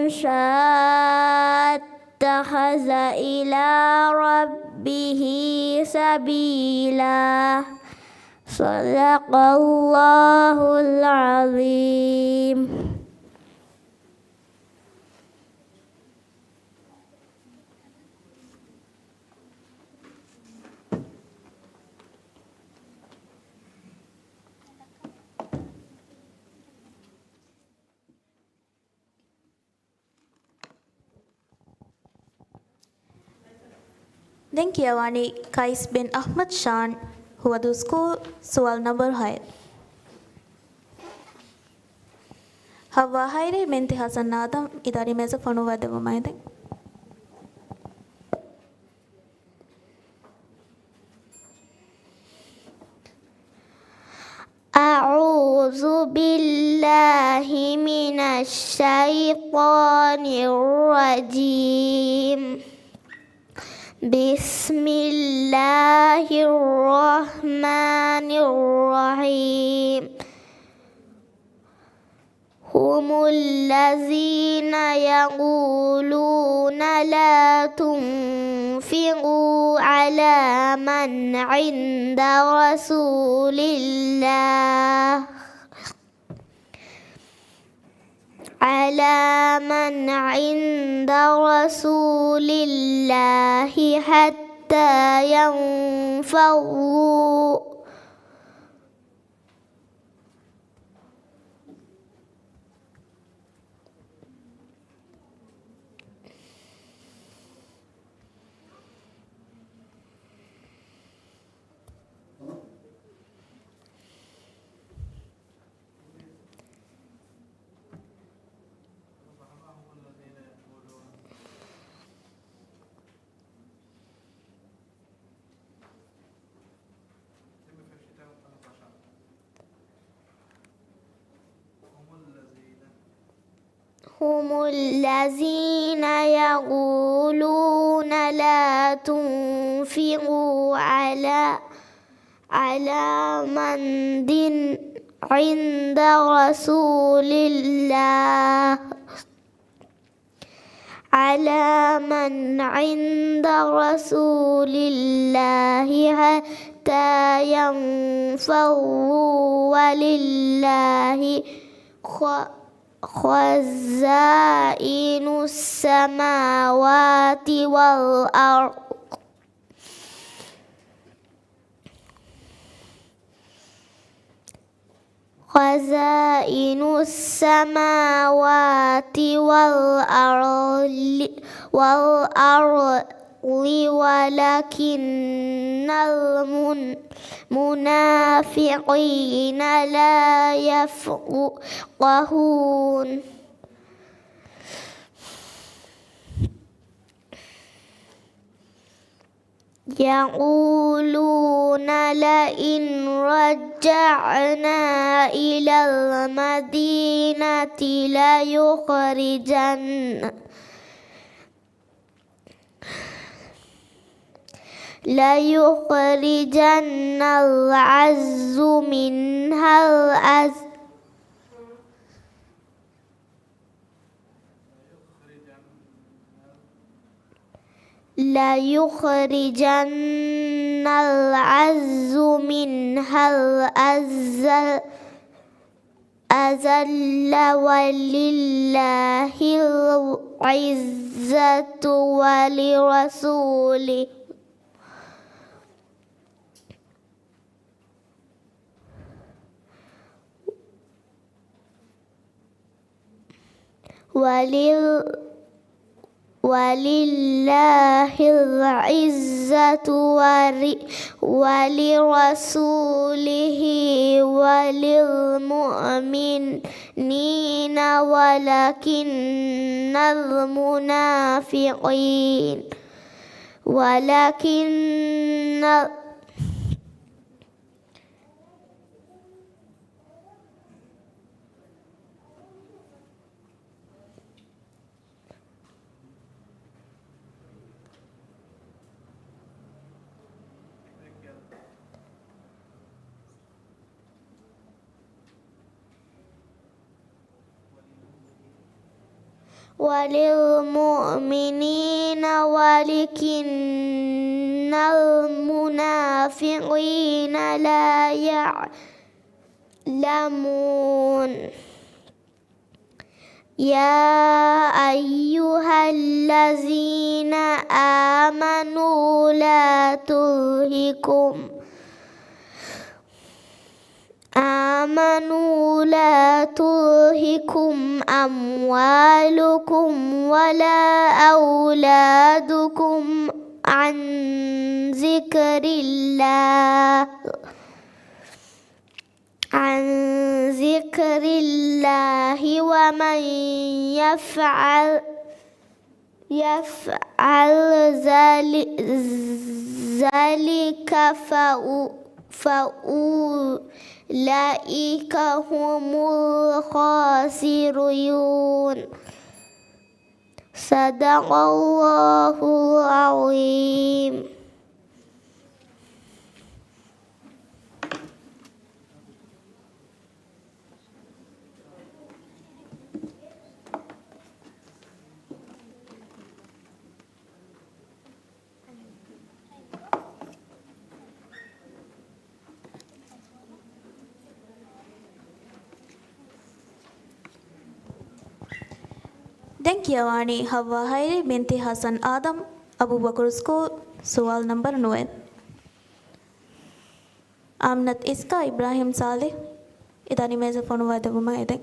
[SPEAKER 2] شاء اتخذ إلى ربه سبيلا صدق الله العظيم.
[SPEAKER 5] Den කියවන්නේ කයිස් බින් අහ්මද් ෂාන් හුවදු ස්කූල් සුවල් නම්බර් 6 හවා හයිරේ මෙන්ති හසන් ආදම් ඉදාරි මේස ෆොනු වදව මයිදෙන්
[SPEAKER 2] أعوذ بالله من الشيطان الرجيم بسم الله الرحمن الرحيم هم الذين يقولون لا تنفقوا على من عند رسول الله حتى ينفضوا هم الذين يقولون لا تنفقوا على من عند رسول الله حتى ينفضوا ولله خزائن السماوات والأرض ولكن المنافقين لا يفقهون يقولون لئن رجعنا إلى المدينة ليخرجن الأعز منها الأذل ولله العزة ولرسوله ولله العزة ولرسوله وللمؤمنين ولكن المنافقين لا يعلمون يا أيها الذين آمنوا لا تلهكم أموالكم ولا أولادكم عن ذكر الله ومن يفعل ذلك فأولئك هم الخاسرون صدق الله العظيم.
[SPEAKER 5] Thank you, Awani Hawa Hairi binti Hassan Adam, Abu Bakr School, soal number 9. Amnat Iska Ibrahim Saleh, idani meza phone wada buma edek.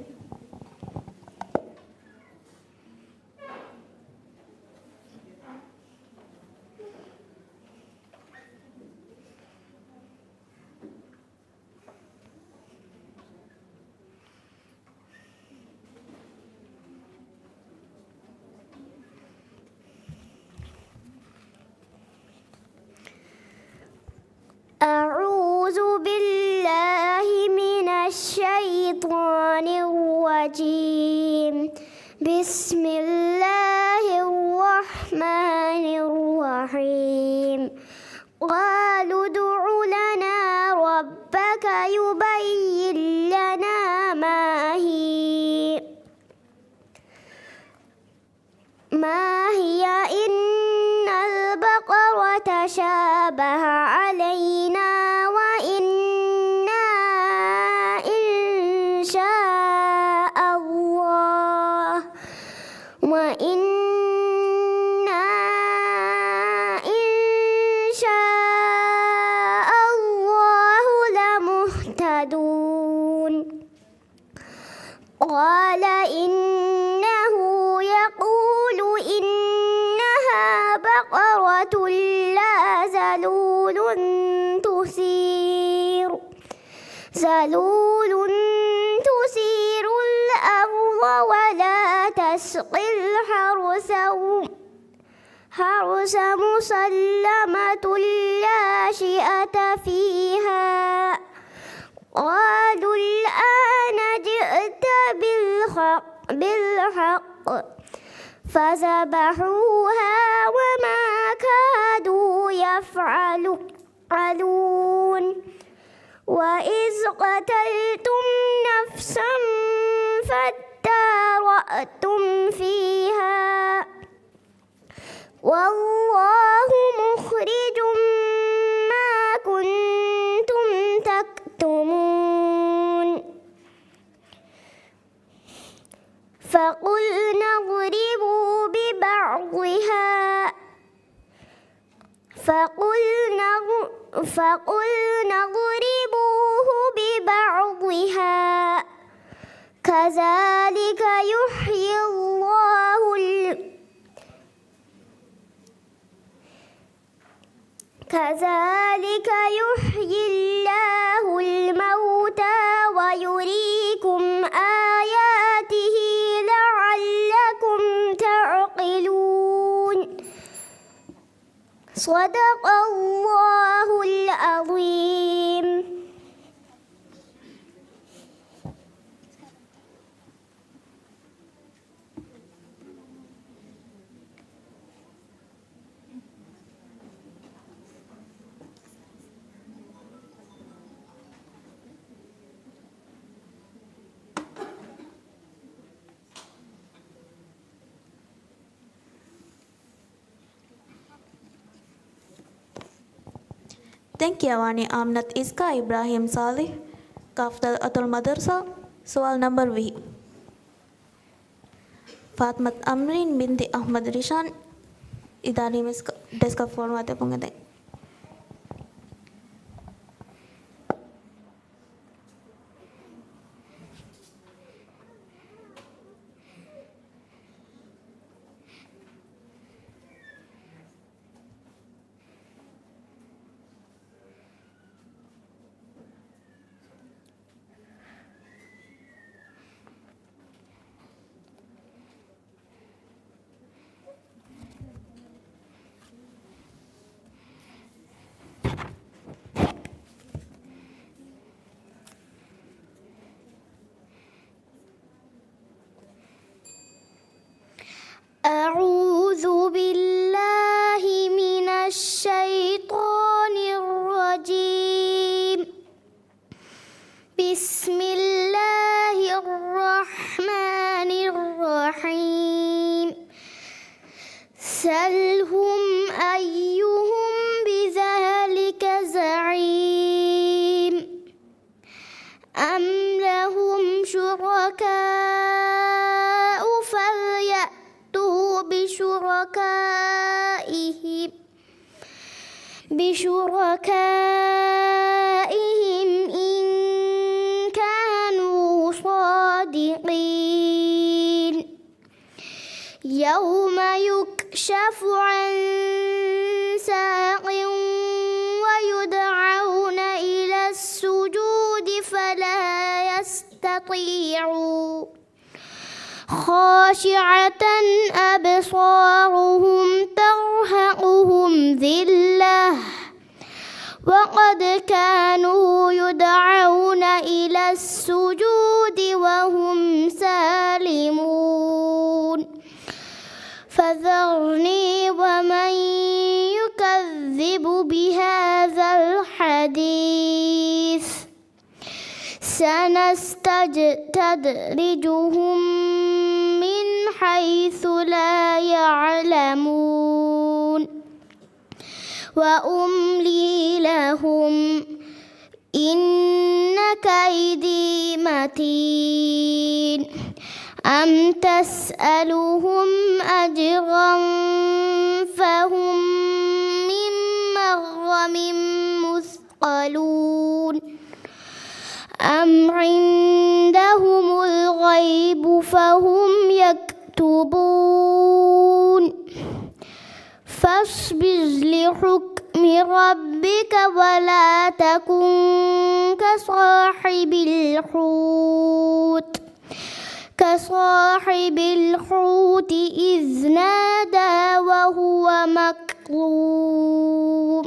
[SPEAKER 2] أعوذ بالله من الشيطان الرجيم. بسم الله الرحمن الرحيم. قالوا ادع لنا ربك يبين لنا ما هي إن البقرة تشابه علينا وإنا إن شاء الله لمهتدون. قال إنه يقول إنها بقرة لا ذلول تثير الأرض ولا تسقي الحرث مسلمة لا شيئة فيها. قالوا الآن جئت بالحق فذبحوها وما كادوا يفعلون. وإذ قتلتم نفسا فادارأتم فيها والله مخرج ما كنتم تكتمون. فقلنا اضربوا اضربوه ببعضها كذلك يحيي الله الموتى ويريكم آياته لعلكم تعقلون. صدق الله العظيم.
[SPEAKER 5] Thank you, Awani Amnat Iska Ibrahim Saleh, Kafdal Atul Madrasa, soal number V. Fatmat Amrin binti Ahmad Rishan, idani deska phone wada buma edek.
[SPEAKER 2] أعوذ بالله من الشيطان الرجيم. بسم الله الرحمن الرحيم. سلهم أيهم بذلك زعيم أم لهم شركاء فليأتوا بشركائهم إن كانوا صادقين يوم يكشف عن ساق ويدعون إلى السجود فلا يستطيعون خاشعة أبصارهم ترهقهم ذلة وقد كانوا يدعون إلى السجود وهم سالمون فذرني ومن يكذب بهذا الحديث سنستدرجهم من حيث لا يعلمون وأملي لهم إن كيدي متين أم تسألهم أجرا فهم من مغرم مثقلون أم عندهم الغيب فهم يكتبون فاصبر لحكم ربك ولا تكن كصاحب الحوت إذ نادى وهو مكظوم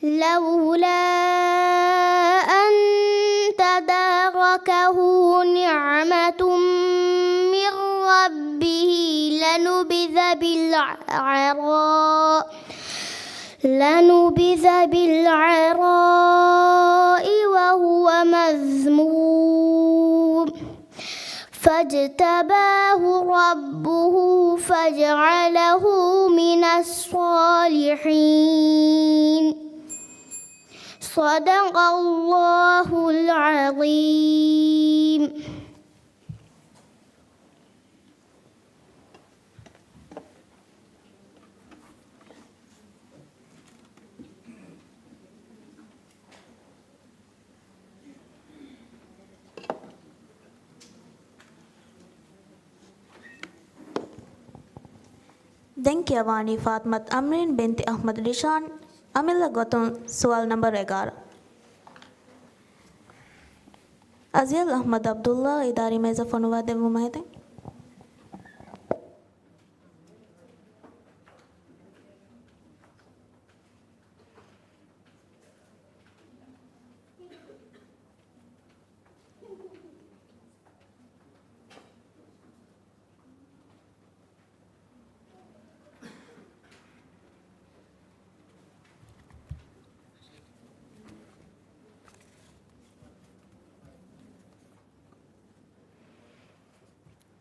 [SPEAKER 2] لولا أن تداركه نعمة من ربه لنبذ بالعراء وهو مذموم فاجتباه ربه فجعله من الصالحين صدق الله العظيم.
[SPEAKER 5] Denkiawani Fatmat Amrin binti Ahmad Rishan Amila Gotun Sual number 11 Aziel Ahmad Abdullah Idari Meza Fonuwa Devu Mahete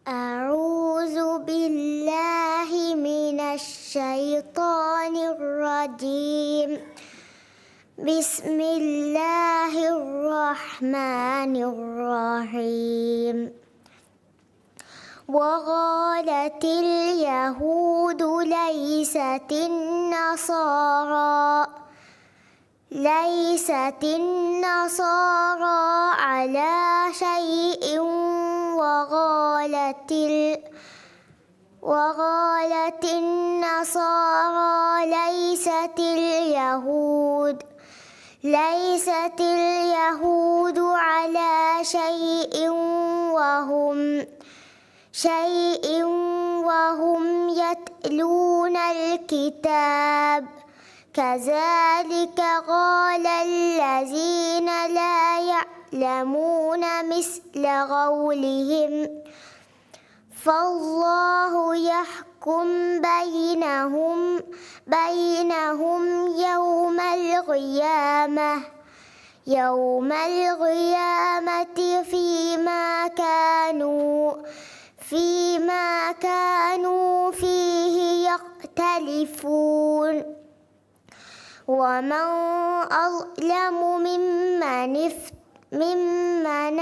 [SPEAKER 2] أعوذ بالله من الشيطان الرجيم بسم الله الرحمن الرحيم وقالت اليهود ليست النصارى على شيء وقالت النصارى ليست اليهود على شيء وهم يتلون الكتاب كذلك قال الذين لا يعلمون مثل قولهم فالله يحكم بينهم يوم القيامة فيما كانوا فيه يختلفون ومن أظلم ممن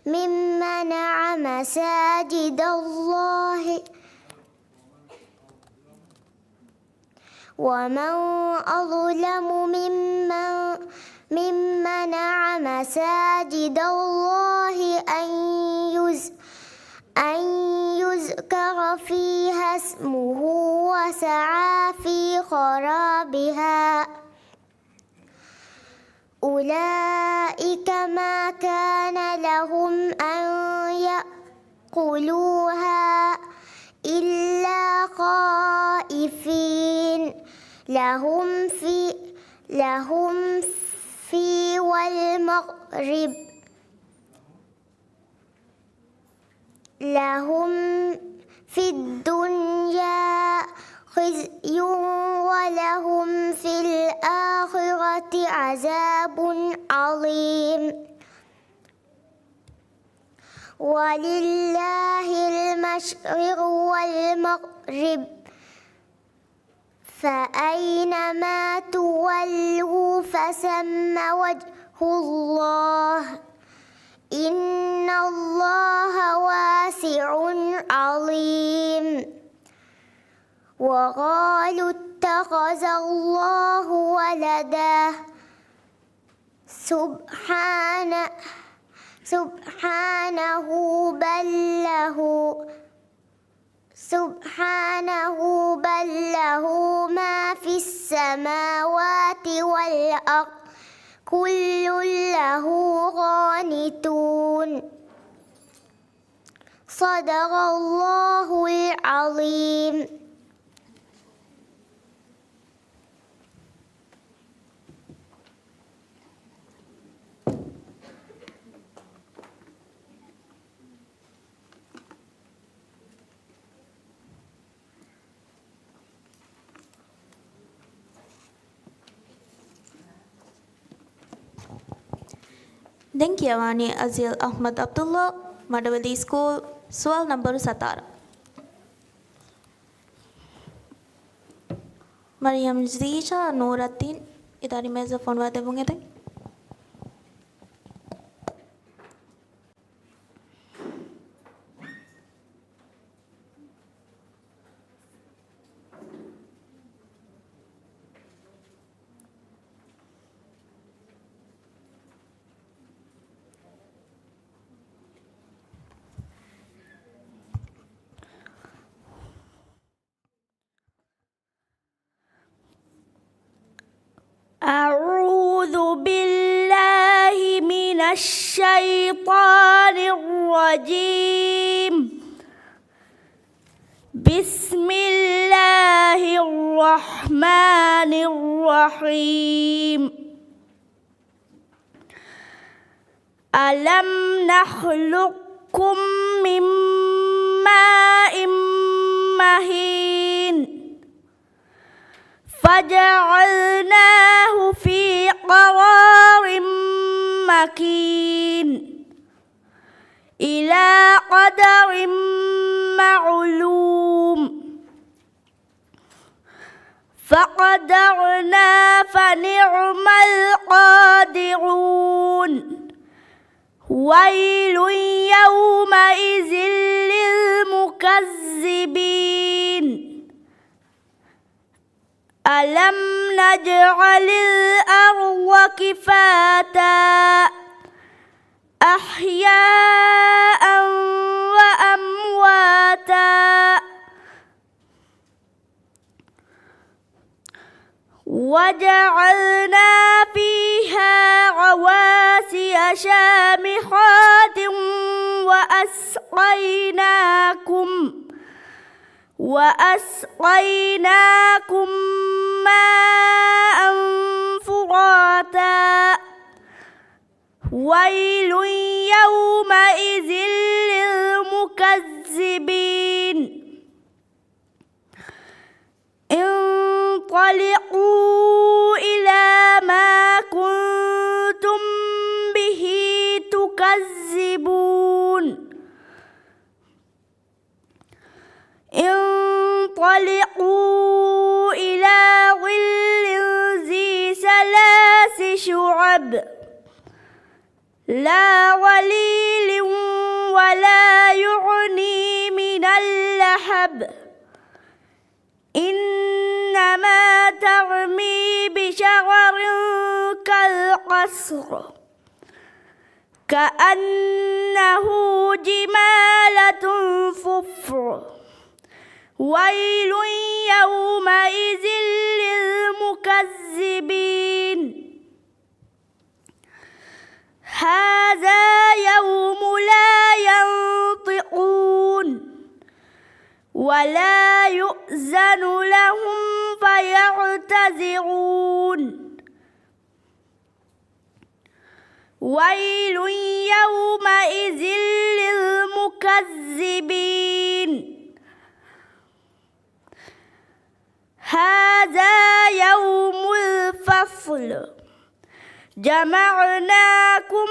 [SPEAKER 2] منع مساجد الله ومن أظلم ممن منع مساجد الله أن يذكر فيها اسمه وسعى في خرابها أولئك ما كان لهم أن يأكلوها إلا خائفين لهم في والمغرب لهم في الدنيا خزي ولهم في الآخرة عذاب عظيم ولله المشرق والمغرب فأينما تولوا فثم وجه الله إن الله واسع عليم وقالوا اتخذ الله ولدا سبحانه بل له ما في السماوات والأرض كل له قانتون صدق الله العظيم.
[SPEAKER 5] Dengkiawani Azil Ahmad Abdullah, Madawali School, soal number 17. Maryam Zisha Noratin, idari meza phone wate bungete.
[SPEAKER 3] أعوذ بالله من الشيطان الرجيم. بسم الله الرحمن الرحيم. ألم نخلقكم من ماء مهين فجعلناه في قرار مكين إلى قدر معلوم فقدرنا فنعم القادرون ويل يومئذ للمكذبين ألم نجعل الأرض كفاتا أحياء وأمواتا وجعلنا فيها رواسي شامخات وأسقيناكم ماء فراتا ويل يومئذ للمكذبين انطلقوا إلى ما كنتم به تكذبون انطلقوا إلى ظل ذي ثلاث شعب لا ظليل ولا يغني من اللهب إنها كأنما ترمي بشرر كالقصر كأنه جمالة صفر ويل يومئذ للمكذبين هذا يوم لا ينطقون ولا يؤذن لهم فيعتذرون ويل يومئذ للمكذبين هذا يوم الفصل جمعناكم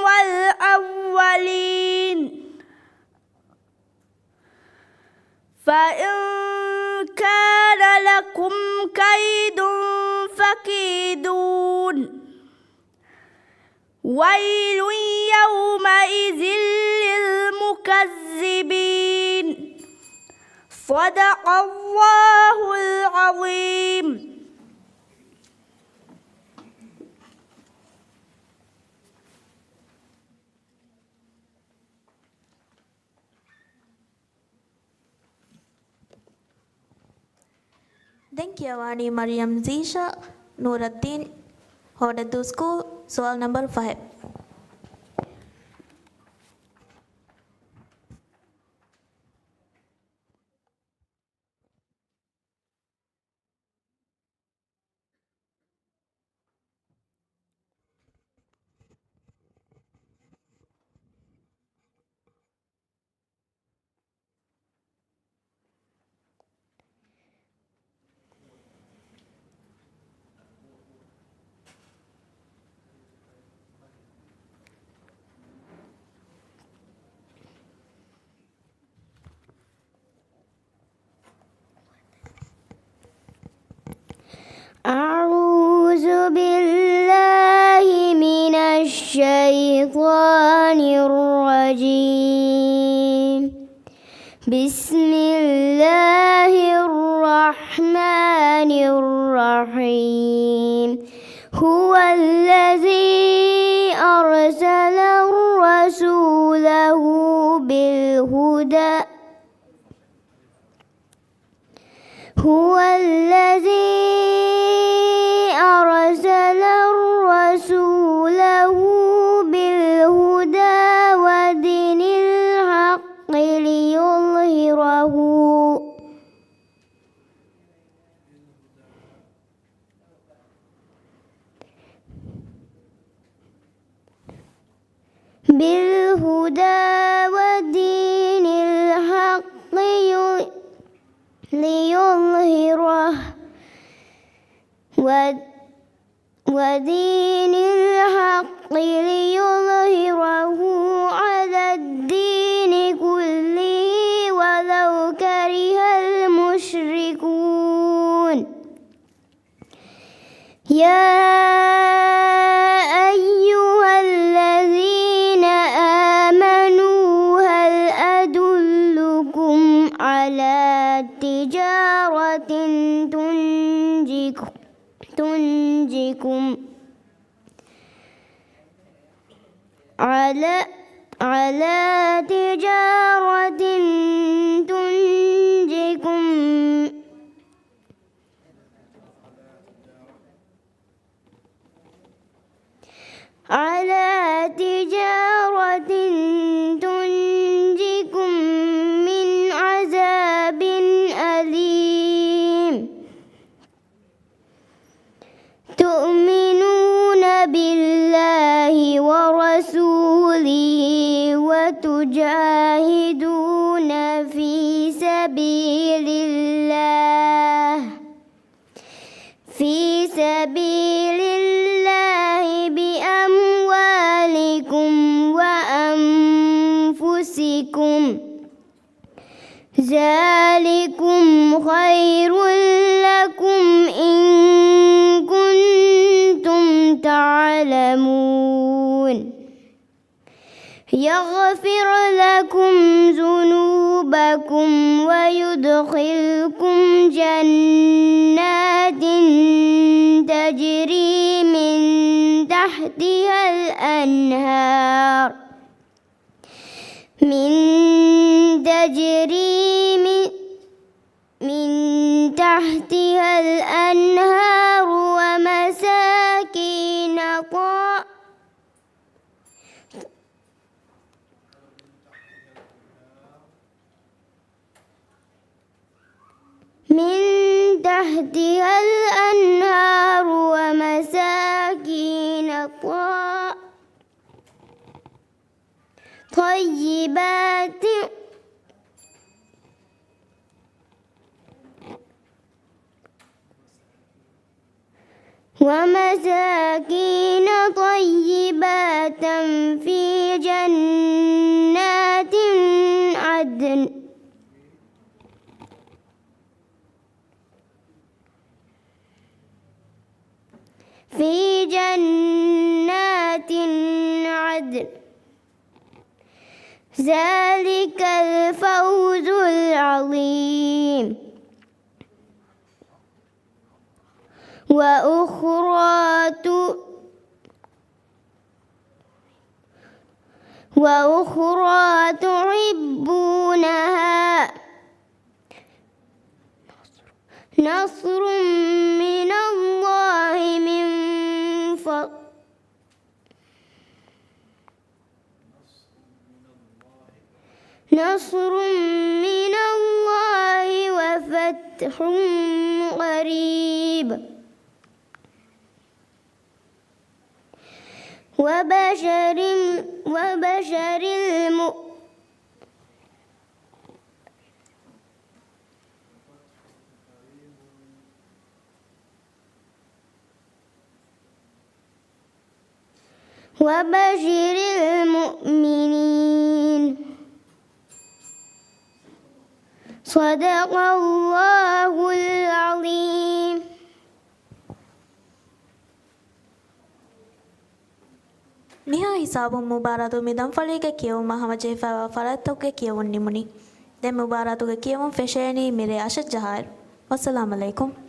[SPEAKER 3] والأولين فإن كان لكم كيد فكيدون ويل يومئذ للمكذبين صدق الله العظيم.
[SPEAKER 5] Thank you, Awani Mariam Zisha, Nuruddin, Hodadu School, soal number 5.
[SPEAKER 2] أعوذ بالله من الشيطان الرجيم بسم الله الرحمن الرحيم هو الذي أرسل رسوله بالهدى هو الذي أرسل رسوله بالهدى ودين الحق ليظهره بالهدى ودين الحق ليظهره ودين الحق ليظهره على الدين كله ولو كره المشركون يا أيها الذين آمنوا هل أدلكم على تجارة تنجيكم على تجارة تنجيكم من عذاب أليم تؤمنون بالله ورسوله وتجاهدون في سبيل الله بأموالكم وأنفسكم ذلكم خير لكم إن كنتم تعلمون يغفر لكم ذنوبكم ويدخلكم جنات تجري من تحتها الأنهار من تحتها الأنهار ومساكين طيبات في جنات عدن ذلك الفوز العظيم وأخرى تحبونها نصر من الله وفتح قريب وبشر المؤمنين صدق الله العظيم.
[SPEAKER 5] Niha hisabun mubaratu midam falige kiyum mahama jefa faratuge kiyun nimuni. De mubaratuge kiyum fesheni mire ashad jahar. Wassalamu alaikum.